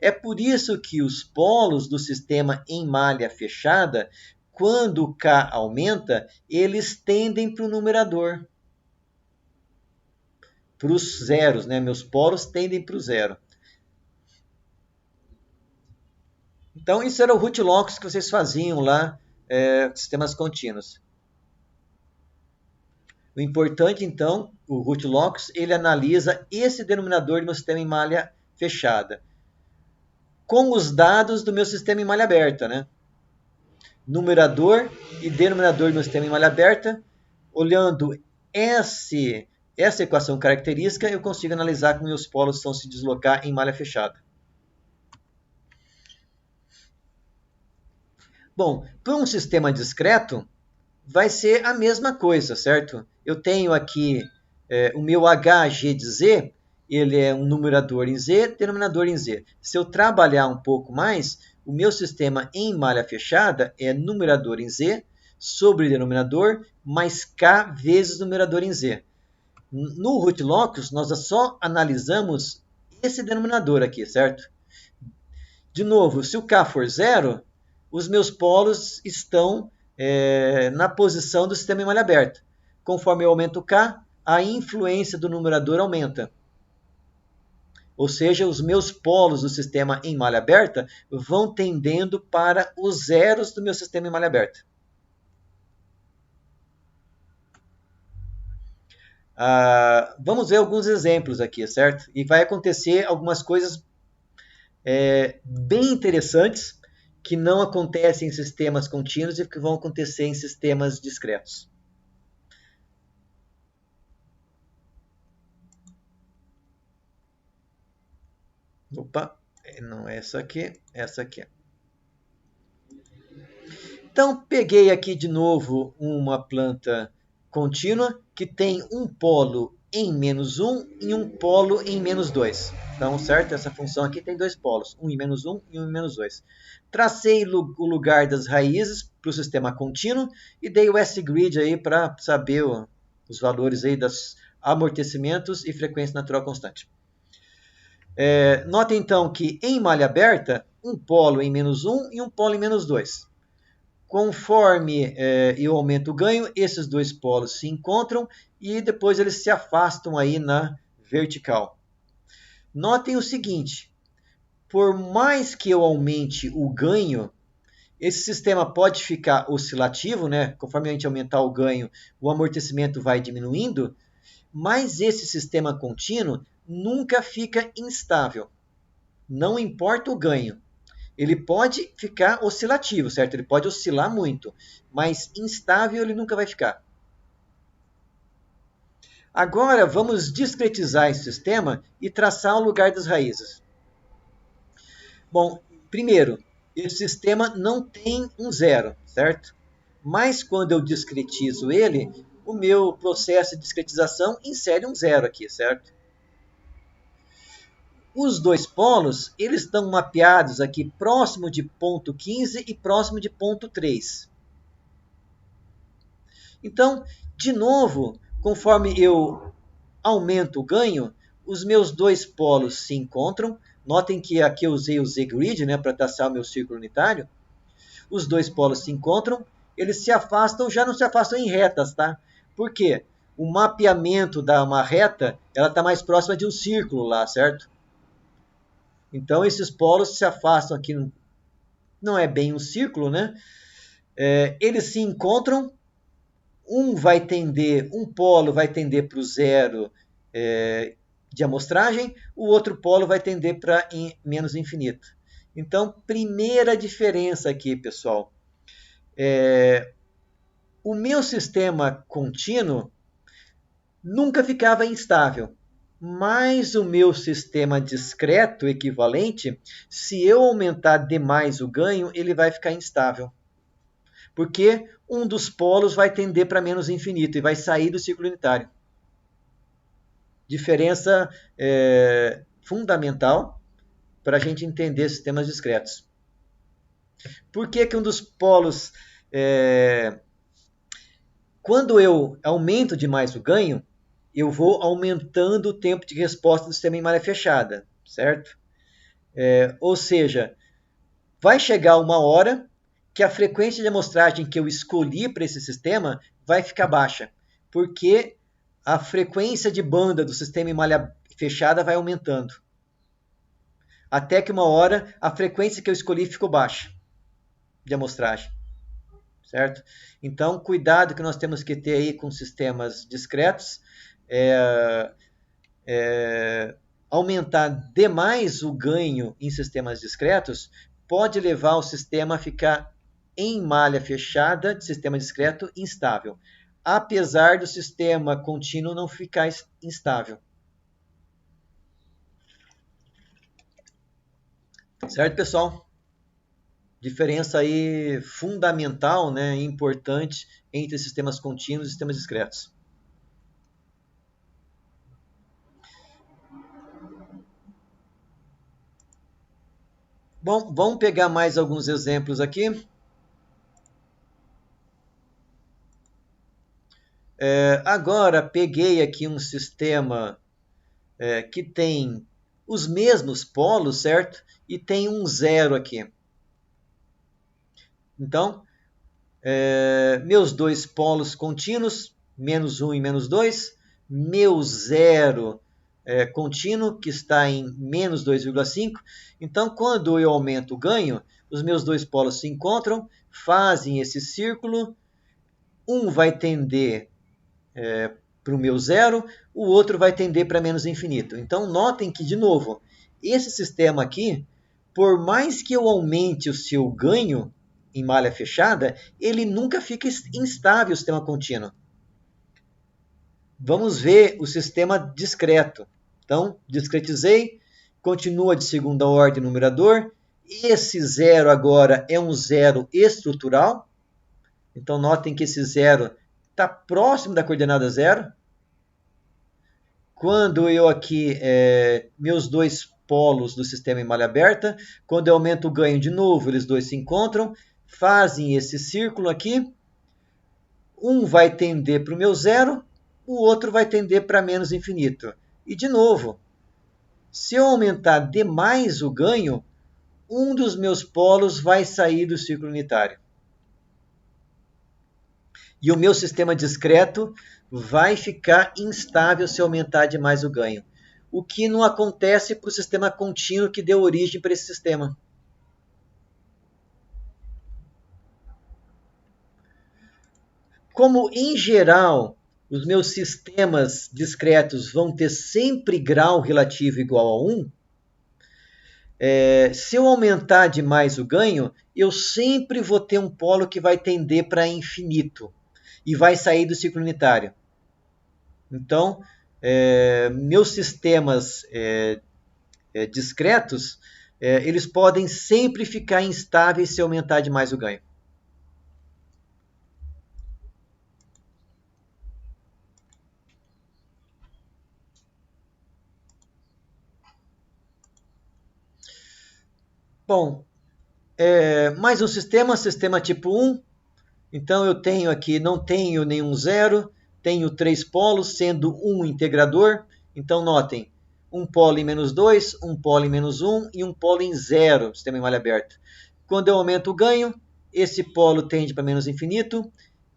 É por isso que os polos do sistema em malha fechada, quando o K aumenta, eles tendem para o numerador. Para os zeros, né? Meus polos tendem para o zero. Então, isso era o root locus que vocês faziam lá, sistemas contínuos. O importante, então, o root locus, ele analisa esse denominador do meu sistema em malha fechada, com os dados do meu sistema em malha aberta, né? Numerador e denominador do meu sistema em malha aberta, olhando essa equação característica, eu consigo analisar como meus polos vão se deslocar em malha fechada. Bom, para um sistema discreto, vai ser a mesma coisa, certo? Eu tenho aqui o meu HG de Z, ele é um numerador em Z, denominador em Z. Se eu trabalhar um pouco mais, o meu sistema em malha fechada é numerador em Z sobre denominador mais K vezes numerador em Z. No root locus, nós só analisamos esse denominador aqui, certo? De novo, se o K for zero, os meus polos estão na posição do sistema em malha aberta. Conforme eu aumento o K, a influência do numerador aumenta. Ou seja, os meus polos do sistema em malha aberta vão tendendo para os zeros do meu sistema em malha aberta. Vamos ver alguns exemplos aqui, certo? E vai acontecer algumas coisas bem interessantes que não acontecem em sistemas contínuos e que vão acontecer em sistemas discretos. Opa, não é essa aqui, essa aqui. Então, peguei aqui de novo uma planta contínua que tem um polo em menos 1 e um polo em menos 2. Então, certo? Essa função aqui tem dois polos, um em menos 1 e um em menos 2. Tracei o lugar das raízes para o sistema contínuo e dei o S-grid aí para saber os valores aí dos amortecimentos e frequência natural constante. Notem então que em malha aberta, um polo em menos 1 e um polo em menos 2. Conforme eu aumento o ganho, esses dois polos se encontram e depois eles se afastam aí na vertical. Notem o seguinte, por mais que eu aumente o ganho, esse sistema pode ficar oscilativo, né? Conforme a gente aumentar o ganho, o amortecimento vai diminuindo, mas esse sistema contínuo nunca fica instável. Não importa o ganho. Ele pode ficar oscilativo, certo? Ele pode oscilar muito, mas instável ele nunca vai ficar. Agora vamos discretizar esse sistema e traçar o lugar das raízes. Bom, primeiro, esse sistema não tem um zero, certo? Mas quando eu discretizo ele, o meu processo de discretização insere um zero aqui, certo? Os dois polos, eles estão mapeados aqui próximo de ponto 15 e próximo de ponto 3. Então, de novo, conforme eu aumento o ganho, os meus dois polos se encontram. Notem que aqui eu usei o Z-grid, né, para traçar o meu círculo unitário. Os dois polos se encontram, eles se afastam, já não se afastam em retas, tá? Por quê? O mapeamento da uma reta, ela está mais próxima de um círculo lá, certo? Então, esses polos se afastam aqui, não é bem um círculo, né? Eles se encontram, um polo vai tender para o zero de amostragem, o outro polo vai tender para menos infinito. Então, primeira diferença aqui, pessoal. O meu sistema contínuo nunca ficava instável, mas o meu sistema discreto equivalente, se eu aumentar demais o ganho, ele vai ficar instável. Porque um dos polos vai tender para menos infinito e vai sair do ciclo unitário. Diferença fundamental para a gente entender sistemas discretos. Por que um dos polos, quando eu aumento demais o ganho, eu vou aumentando o tempo de resposta do sistema em malha fechada, certo? Ou seja, vai chegar uma hora que a frequência de amostragem que eu escolhi para esse sistema vai ficar baixa, porque a frequência de banda do sistema em malha fechada vai aumentando. Até que uma hora a frequência que eu escolhi ficou baixa de amostragem. Certo? Então, cuidado que nós temos que ter aí com sistemas discretos. Aumentar demais o ganho em sistemas discretos pode levar o sistema a ficar em malha fechada de sistema discreto instável, apesar do sistema contínuo não ficar instável. Certo, pessoal? Diferença aí fundamental, né, importante entre sistemas contínuos e sistemas discretos. Bom, vamos pegar mais alguns exemplos aqui. Agora, peguei aqui um sistema que tem os mesmos polos, certo? E tem um zero aqui. Então, meus dois polos contínuos, menos 1 e menos 2, meu zero contínuo, que está em menos 2,5. Então, quando eu aumento o ganho, os meus dois polos se encontram, fazem esse círculo, um vai tender para o meu zero, o outro vai tender para menos infinito. Então, notem que, de novo, esse sistema aqui, por mais que eu aumente o seu ganho em malha fechada, ele nunca fica instável, o sistema contínuo. Vamos ver o sistema discreto. Então, discretizei, continua de segunda ordem numerador. Esse zero agora é um zero estrutural. Então, notem que esse zero está próximo da coordenada zero. Quando eu aqui, meus dois polos do sistema em malha aberta, quando eu aumento o ganho de novo, eles dois se encontram, fazem esse círculo aqui. Um vai tender para o meu zero, o outro vai tender para menos infinito. E de novo, se eu aumentar demais o ganho, um dos meus polos vai sair do círculo unitário. E o meu sistema discreto vai ficar instável se aumentar demais o ganho. O que não acontece para o sistema contínuo que deu origem para esse sistema. Como, em geral, os meus sistemas discretos vão ter sempre grau relativo igual a 1, se eu aumentar demais o ganho, eu sempre vou ter um polo que vai tender para infinito e vai sair do ciclo unitário. Então, meus sistemas discretos, eles podem sempre ficar instáveis se aumentar demais o ganho. Bom, mais um sistema tipo 1. Então, eu tenho aqui, não tenho nenhum zero, tenho três polos, sendo um integrador. Então, notem, um polo em menos 2, um polo em menos 1 e um polo em zero, sistema em malha aberta. Quando eu aumento o ganho, esse polo tende para menos infinito,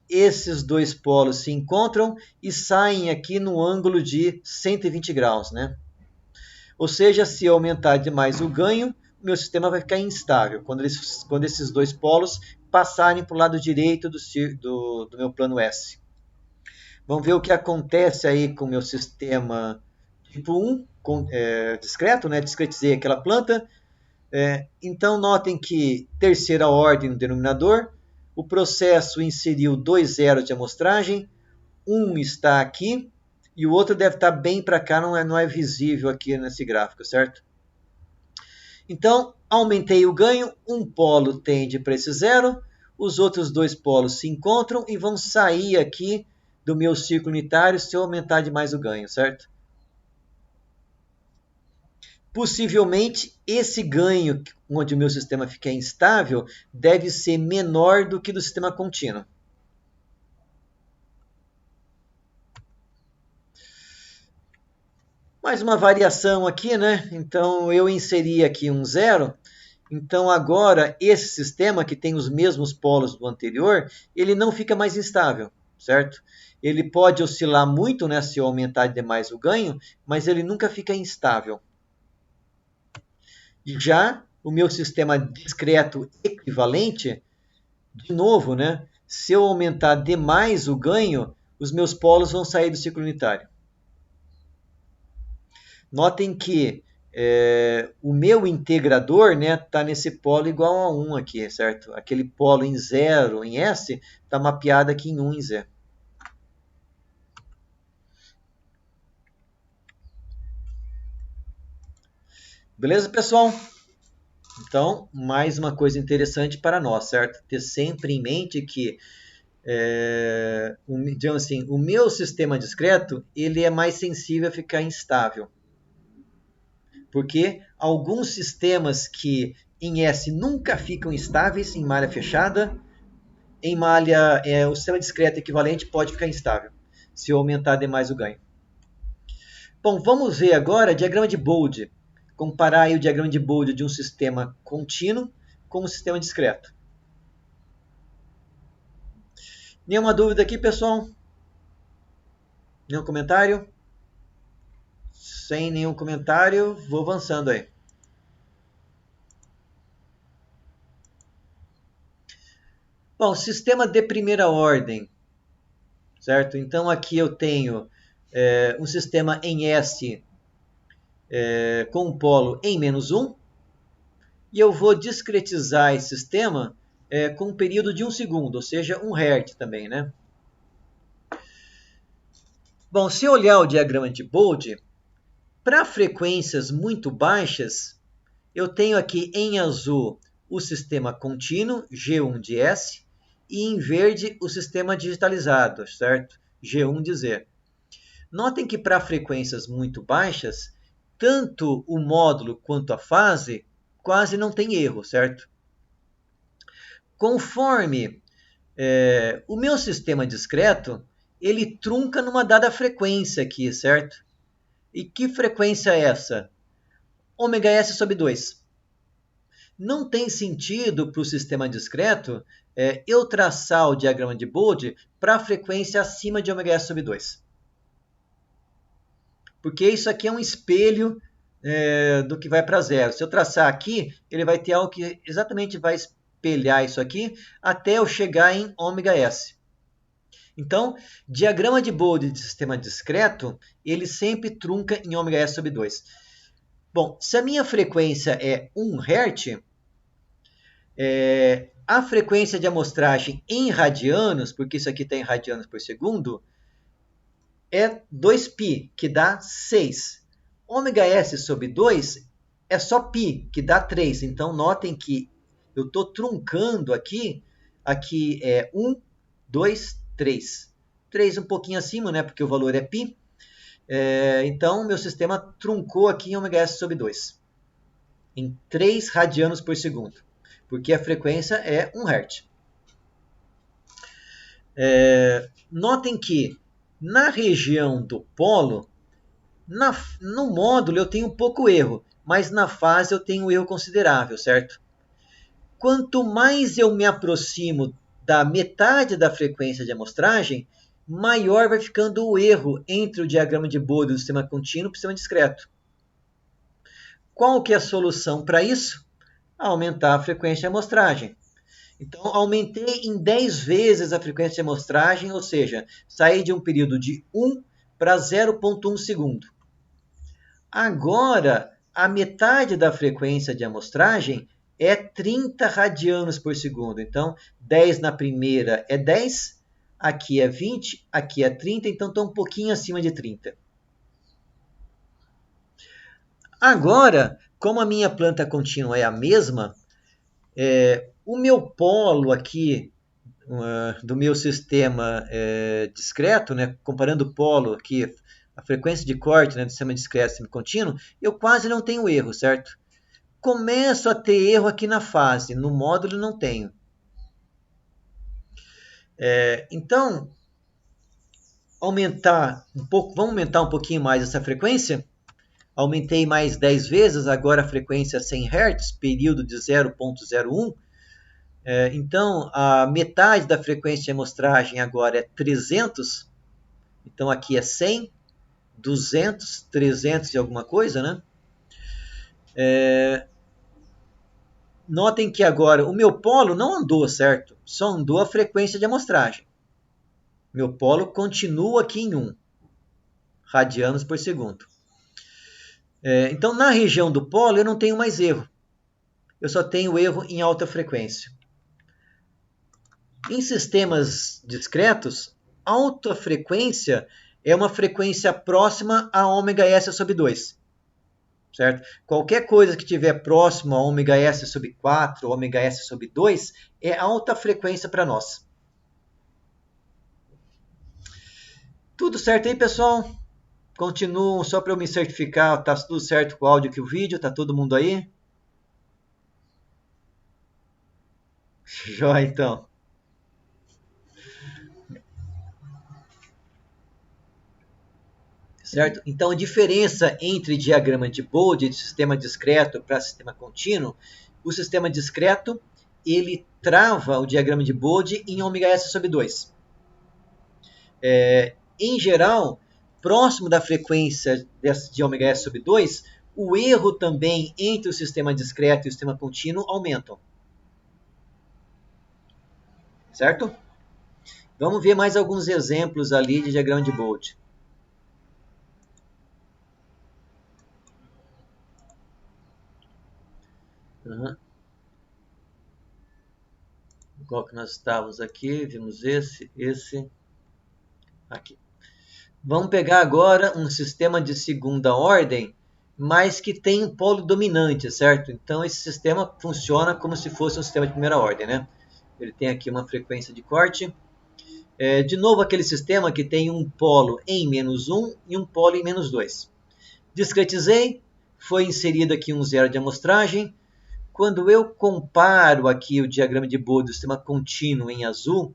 esses dois polos se encontram e saem aqui no ângulo de 120 graus, né? Ou seja, se eu aumentar demais o ganho, o meu sistema vai ficar instável quando esses dois polos passarem para o lado direito do meu plano S. Vamos ver o que acontece aí com o meu sistema tipo 1, discreto, né? Discretizei aquela planta. Então, notem que terceira ordem no denominador, o processo inseriu 2 zeros de amostragem, um está aqui, e o outro deve estar bem para cá, não é visível aqui nesse gráfico, certo? Então, aumentei o ganho, um polo tende para esse zero, os outros dois polos se encontram e vão sair aqui do meu círculo unitário se eu aumentar demais o ganho, certo? Possivelmente, esse ganho, onde o meu sistema fica instável, deve ser menor do que do sistema contínuo. Mais uma variação aqui, né? Então, eu inseri aqui um zero. Então, agora, esse sistema, que tem os mesmos polos do anterior, ele não fica mais instável, certo? Ele pode oscilar muito, né, se eu aumentar demais o ganho, mas ele nunca fica instável. Já o meu sistema discreto equivalente, de novo, né, se eu aumentar demais o ganho, os meus polos vão sair do ciclo unitário. Notem que o meu integrador está nesse polo igual a 1 aqui, certo? Aquele polo em 0, em S, está mapeado aqui em 1 em Z. Beleza, pessoal? Então, mais uma coisa interessante para nós, certo? Ter sempre em mente que digamos assim, o meu sistema discreto ele é mais sensível a ficar instável. Porque alguns sistemas que em S nunca ficam estáveis em malha fechada. Em malha, o sistema discreto equivalente pode ficar instável, se eu aumentar demais o ganho. Bom, vamos ver agora diagrama de Bode. Comparar aí o diagrama de Bode de um sistema contínuo com um sistema discreto. Nenhuma dúvida aqui, pessoal? Nenhum comentário? Sem nenhum comentário, vou avançando aí. Bom, sistema de primeira ordem, certo? Então aqui eu tenho um sistema em S com um polo em -1, e eu vou discretizar esse sistema com um período de 1 segundo, ou seja, 1 Hz também, né? Bom, se eu olhar o diagrama de Bode, para frequências muito baixas, eu tenho aqui em azul o sistema contínuo, G1 de S, e em verde o sistema digitalizado, certo? G1 de Z. Notem que para frequências muito baixas, tanto o módulo quanto a fase quase não tem erro, certo? Conforme o meu sistema discreto, ele trunca numa dada frequência aqui, certo? E que frequência é essa? ω/s sobre 2. Não tem sentido para o sistema discreto eu traçar o diagrama de Bode para a frequência acima de ω/s sobre 2. Porque isso aqui é um espelho do que vai para zero. Se eu traçar aqui, ele vai ter algo que exatamente vai espelhar isso aqui até eu chegar em ω/s. Então, diagrama de Bode de sistema discreto, ele sempre trunca em ω/s sobre 2. Bom, se a minha frequência é 1 Hz, a frequência de amostragem em radianos, porque isso aqui está em radianos por segundo, é 2π, que dá 6. ω/s sobre 2 é só π, que dá 3. Então, notem que eu estou truncando aqui. Aqui é 1, 2, 3. 3 um pouquinho acima, né, porque o valor é π. Então, meu sistema truncou aqui em ω/s sobre 2. Em 3 radianos por segundo. Porque a frequência é 1 Hz. Notem que na região do polo, no módulo eu tenho pouco erro, mas na fase eu tenho um erro considerável, certo? Quanto mais eu me aproximo da metade da frequência de amostragem, maior vai ficando o erro entre o diagrama de Bode do sistema contínuo e o sistema discreto. Qual que é a solução para isso? Aumentar a frequência de amostragem. Então, aumentei em 10 vezes a frequência de amostragem, ou seja, saí de um período de 1 para 0,1 segundo. Agora, a metade da frequência de amostragem é 30 radianos por segundo. Então, 10 na primeira é 10, aqui é 20, aqui é 30, então estou um pouquinho acima de 30. Agora, como a minha planta contínua é a mesma, o meu polo aqui do meu sistema discreto, né, comparando o polo aqui, a frequência de corte, né, do sistema discreto e sistema contínuo, eu quase não tenho erro, certo? Começo a ter erro aqui na fase, no módulo não tenho. Então, vamos aumentar um pouquinho mais essa frequência. Aumentei mais 10 vezes, agora a frequência é 100 Hz, período de 0,01. Então, a metade da frequência de amostragem agora é 300. Então, aqui é 100, 200, 300 e alguma coisa, né? Notem que agora o meu polo não andou, certo? Só andou a frequência de amostragem. Meu polo continua aqui em 1 radianos por segundo. Então, na região do polo, eu não tenho mais erro. Eu só tenho erro em alta frequência. Em sistemas discretos, alta frequência é uma frequência próxima a ω/s sobre 2. Certo? Qualquer coisa que estiver próximo a ω/s sobre 4 ou ω/s sobre 2 é alta frequência para nós. Tudo certo aí, pessoal? Continuam só para eu me certificar, está tudo certo com o áudio e o vídeo, está todo mundo aí? Joia, então. Certo? Então, a diferença entre diagrama de Bode de sistema discreto para sistema contínuo, o sistema discreto, ele trava o diagrama de Bode em ω/s sobre 2. Em geral, próximo da frequência de ω/s sobre 2, o erro também entre o sistema discreto e o sistema contínuo aumentam. Certo? Vamos ver mais alguns exemplos ali de diagrama de Bode. Uhum. Qual que nós estávamos aqui? Vimos esse. Aqui. Vamos pegar agora um sistema de segunda ordem, mas que tem um polo dominante, certo? Então esse sistema funciona como se fosse um sistema de primeira ordem, né? Ele tem aqui uma frequência de corte. De novo, aquele sistema que tem um polo em -1 e um polo em -2. Discretizei, foi inserido aqui um zero de amostragem. Quando eu comparo aqui o diagrama de Bode do sistema contínuo em azul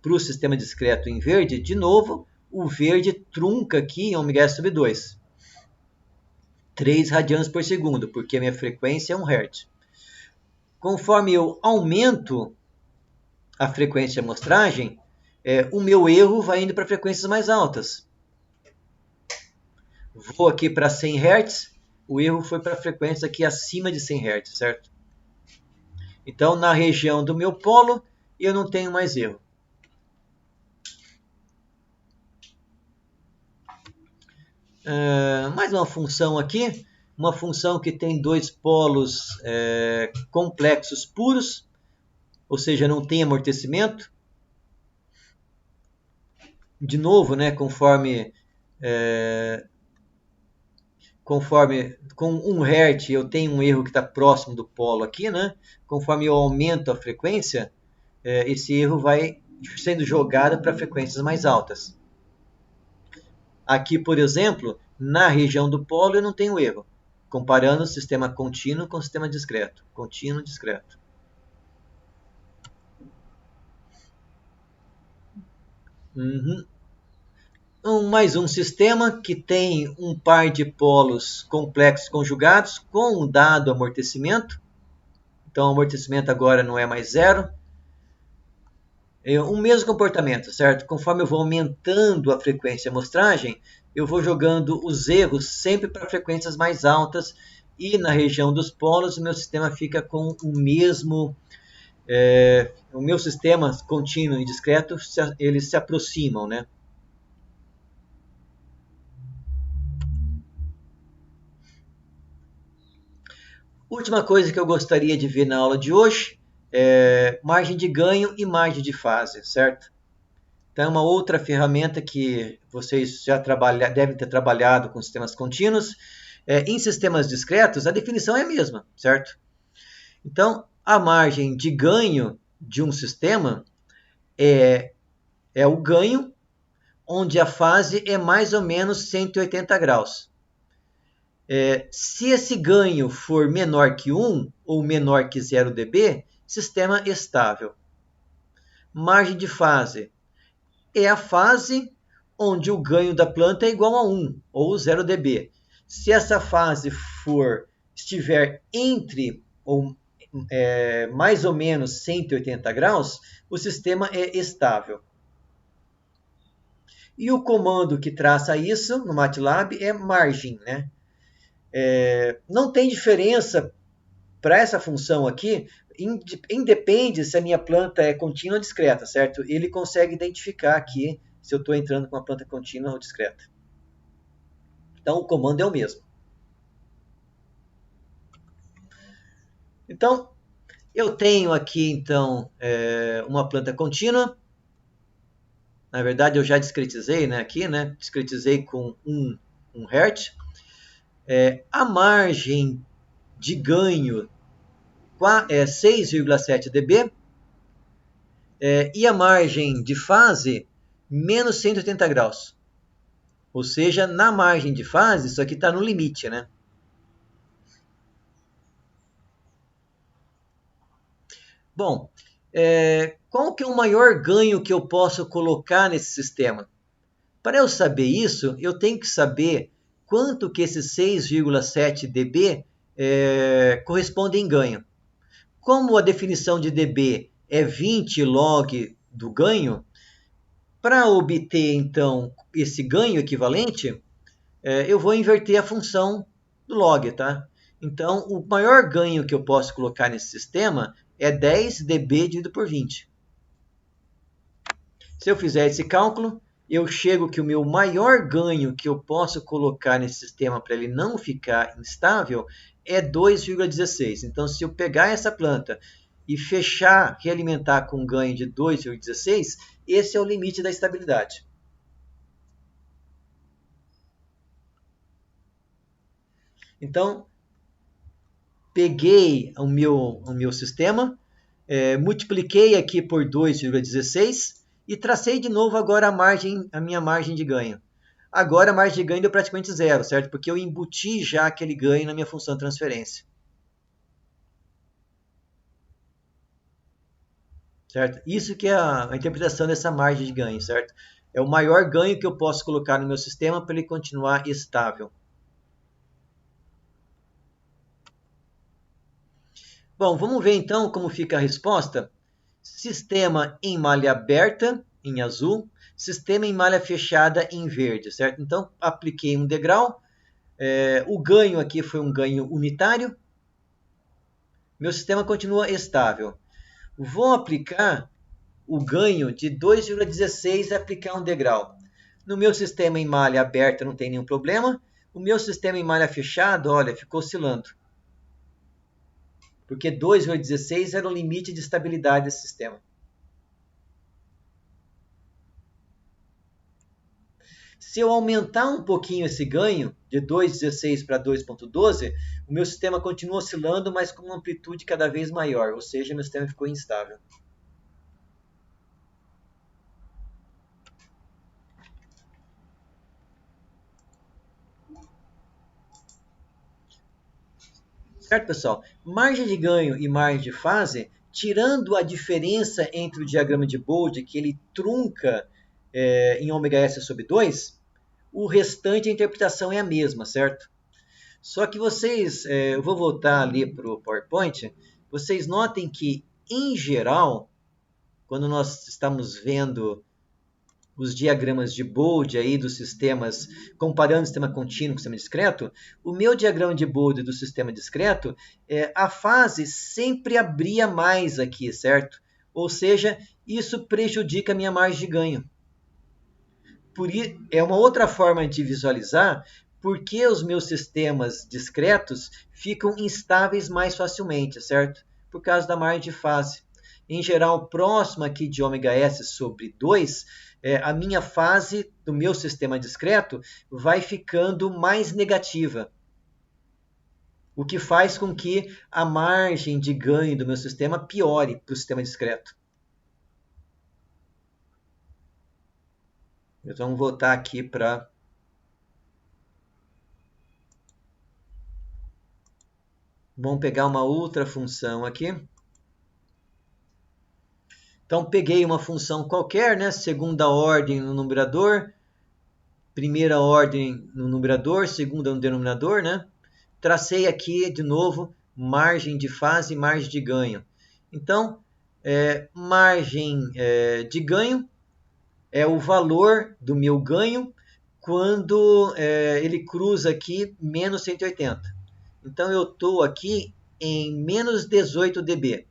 para o sistema discreto em verde, de novo, o verde trunca aqui em ω/s sobre 2. 3 radianos por segundo, porque a minha frequência é 1 Hz. Conforme eu aumento a frequência de amostragem, o meu erro vai indo para frequências mais altas. Vou aqui para 100 Hz, o erro foi para frequências aqui acima de 100 Hz, certo? Então, na região do meu polo, eu não tenho mais erro. Mais uma função aqui, uma função que tem dois polos complexos puros, ou seja, não tem amortecimento. De novo, né, conforme com 1 Hz eu tenho um erro que está próximo do polo aqui, né? Conforme eu aumento a frequência, esse erro vai sendo jogado para frequências mais altas. Aqui, por exemplo, na região do polo eu não tenho erro, comparando o sistema contínuo com o sistema discreto. Contínuo, discreto. Mais um sistema que tem um par de polos complexos conjugados com um dado amortecimento. Então, o amortecimento agora não é mais zero. O mesmo comportamento, certo? Conforme eu vou aumentando a frequência de amostragem, eu vou jogando os erros sempre para frequências mais altas e na região dos polos o meu sistema fica com o mesmo... o meu sistema contínuo e discreto, eles se aproximam, né? Última coisa que eu gostaria de ver na aula de hoje é margem de ganho e margem de fase, certo? Então, é uma outra ferramenta que vocês já devem ter trabalhado com sistemas contínuos. Em sistemas discretos, a definição é a mesma, certo? Então, a margem de ganho de um sistema é o ganho onde a fase é mais ou menos 180 graus. Se esse ganho for menor que 1 ou menor que 0 dB, sistema estável. Margem de fase é a fase onde o ganho da planta é igual a 1 ou 0 dB. Se essa fase estiver entre ou mais ou menos 180 graus, o sistema é estável. E o comando que traça isso no MATLAB é margem, né? Não tem diferença para essa função aqui, independe se a minha planta é contínua ou discreta, certo? Ele consegue identificar aqui se eu estou entrando com uma planta contínua ou discreta. Então, o comando é o mesmo. Então, eu tenho aqui, então, uma planta contínua. Na verdade, eu já discretizei, né, aqui, né? Discretizei com 1 Hz. A margem de ganho é 6,7 dB. E a margem de fase, menos 180 graus. Ou seja, na margem de fase, isso aqui está no limite, né? Bom, qual que é o maior ganho que eu posso colocar nesse sistema? Para eu saber isso, eu tenho que saber quanto que esse 6,7 dB corresponde em ganho. Como a definição de dB é 20 log do ganho, para obter então esse ganho equivalente, eu vou inverter a função do log, tá? Então, o maior ganho que eu posso colocar nesse sistema é 10 dB dividido por 20. Se eu fizer esse cálculo, eu chego que o meu maior ganho que eu posso colocar nesse sistema para ele não ficar instável é 2,16. Então, se eu pegar essa planta e fechar, realimentar com um ganho de 2,16, esse é o limite da estabilidade. Então, peguei o meu sistema, multipliquei aqui por 2,16 e tracei de novo agora a minha margem de ganho. Agora a margem de ganho deu praticamente zero, certo? Porque eu embuti já aquele ganho na minha função de transferência. Certo? Isso que é a interpretação dessa margem de ganho, certo? É o maior ganho que eu posso colocar no meu sistema para ele continuar estável. Bom, vamos ver então como fica a resposta. Sistema em malha aberta, em azul. Sistema em malha fechada, em verde, certo? Então, apliquei um degrau. O ganho aqui foi um ganho unitário. Meu sistema continua estável. Vou aplicar o ganho de 2,16 e aplicar um degrau. No meu sistema em malha aberta não tem nenhum problema. O meu sistema em malha fechada, olha, ficou oscilando. Porque 2,16 era o limite de estabilidade desse sistema. Se eu aumentar um pouquinho esse ganho, de 2,16 para 2,12, o meu sistema continua oscilando, mas com uma amplitude cada vez maior, ou seja, meu sistema ficou instável. Certo, pessoal? Margem de ganho e margem de fase, tirando a diferença entre o diagrama de Bode, que ele trunca em ômega-s sobre 2, o restante, a interpretação é a mesma, certo? Só que vocês, eu vou voltar ali para o PowerPoint, vocês notem que, em geral, quando nós estamos vendo os diagramas de Bode aí dos sistemas, comparando o sistema contínuo com o sistema discreto, o meu diagrama de Bode do sistema discreto, a fase sempre abria mais aqui, certo? Ou seja, isso prejudica a minha margem de ganho. É uma outra forma de visualizar porque os meus sistemas discretos ficam instáveis mais facilmente, certo? Por causa da margem de fase. Em geral, próximo aqui de ômega-s sobre 2, a minha fase do meu sistema discreto vai ficando mais negativa. O que faz com que a margem de ganho do meu sistema piore para o sistema discreto. Então, vamos voltar aqui para... Vamos pegar uma outra função aqui. Então, peguei uma função qualquer, né? Segunda ordem no numerador, primeira ordem no numerador, segunda no denominador, né? Tracei aqui, de novo, margem de fase e margem de ganho. Então, margem de ganho é o valor do meu ganho quando ele cruza aqui menos 180. Então, eu estou aqui em menos 18 dB.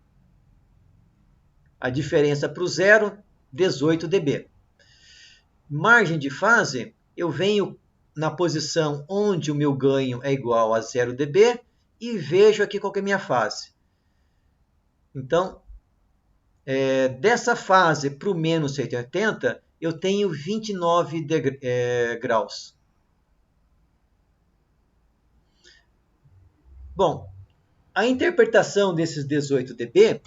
A diferença para o zero, 18 dB. Margem de fase, eu venho na posição onde o meu ganho é igual a 0 dB e vejo aqui qual que é a minha fase. Então, dessa fase para o menos 180, eu tenho 29 graus. Bom, a interpretação desses 18 dB,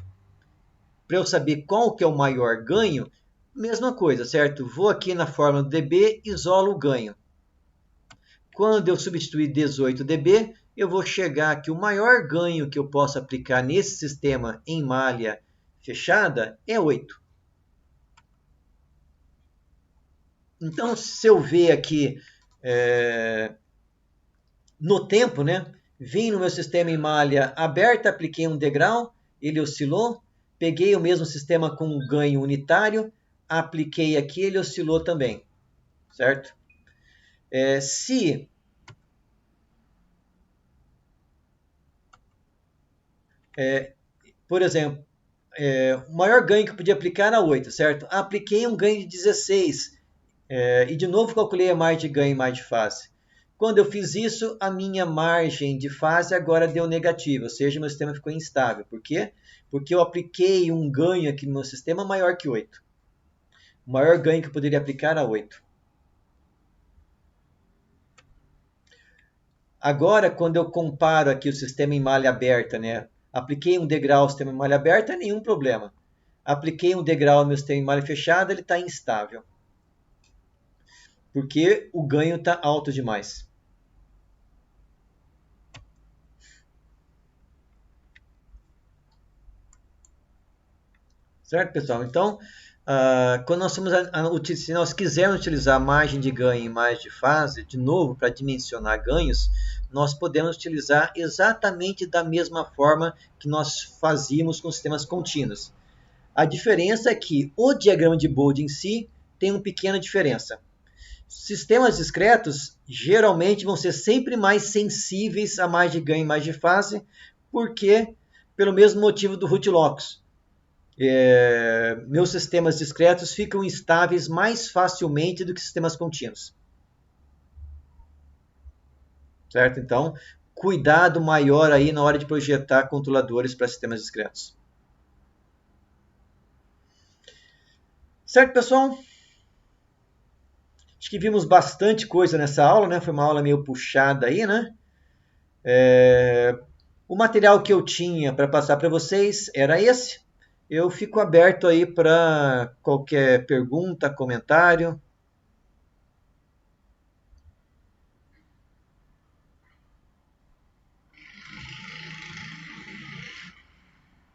para eu saber qual que é o maior ganho, mesma coisa, certo? Vou aqui na fórmula do dB, isolo o ganho. Quando eu substituir 18 dB, eu vou chegar que o maior ganho que eu posso aplicar nesse sistema em malha fechada é 8. Então, se eu ver aqui no tempo, né? Vim no meu sistema em malha aberta, apliquei um degrau, ele oscilou, peguei o mesmo sistema com um ganho unitário, apliquei aqui, ele oscilou também, certo? Por exemplo, o maior ganho que eu podia aplicar era 8, certo? Apliquei um ganho de 16, e de novo calculei a margem de ganho e margem de fase. Quando eu fiz isso, a minha margem de fase agora deu negativa, ou seja, meu sistema ficou instável. Por quê? Porque eu apliquei um ganho aqui no meu sistema maior que 8. O maior ganho que eu poderia aplicar era 8. Agora, quando eu comparo aqui o sistema em malha aberta, né? Apliquei um degrau no sistema em malha aberta, nenhum problema. Apliquei um degrau no meu sistema em malha fechada, ele está instável. Porque o ganho está alto demais. Certo, pessoal? Então, quando se nós quisermos utilizar margem de ganho e margem de fase, de novo, para dimensionar ganhos, nós podemos utilizar exatamente da mesma forma que nós fazíamos com sistemas contínuos. A diferença é que o diagrama de Bode em si tem uma pequena diferença. Sistemas discretos geralmente vão ser sempre mais sensíveis a margem de ganho e margem de fase, porque pelo mesmo motivo do root locus. Meus sistemas discretos ficam estáveis mais facilmente do que sistemas contínuos. Certo? Então, cuidado maior aí na hora de projetar controladores para sistemas discretos. Certo, pessoal? Acho que vimos bastante coisa nessa aula, né? Foi uma aula meio puxada aí, né? O material que eu tinha para passar para vocês era esse. Eu fico aberto aí para qualquer pergunta, comentário.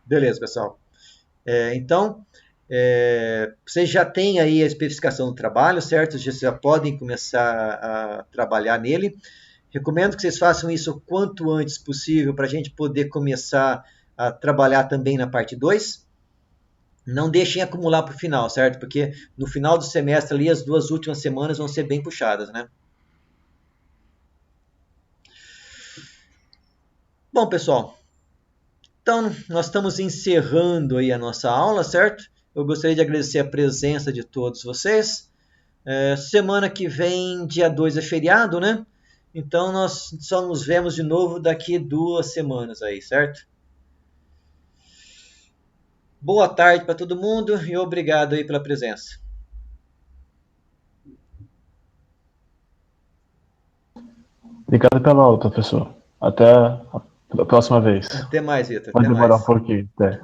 Beleza, pessoal. Então, vocês já têm aí a especificação do trabalho, certo? Vocês já podem começar a trabalhar nele. Recomendo que vocês façam isso o quanto antes possível para a gente poder começar a trabalhar também na parte 2. Não deixem acumular para o final, certo? Porque no final do semestre ali, as 2 últimas semanas vão ser bem puxadas, né? Bom, pessoal, então nós estamos encerrando aí a nossa aula, certo? Eu gostaria de agradecer a presença de todos vocês. Semana que vem, dia 2 é feriado, né? Então nós só nos vemos de novo daqui 2 semanas aí, certo? Boa tarde para todo mundo e obrigado aí pela presença. Obrigado pela aula, professor. Até a próxima vez. Até mais, Vitor. Vai Até demorar um mais. pouquinho. Até.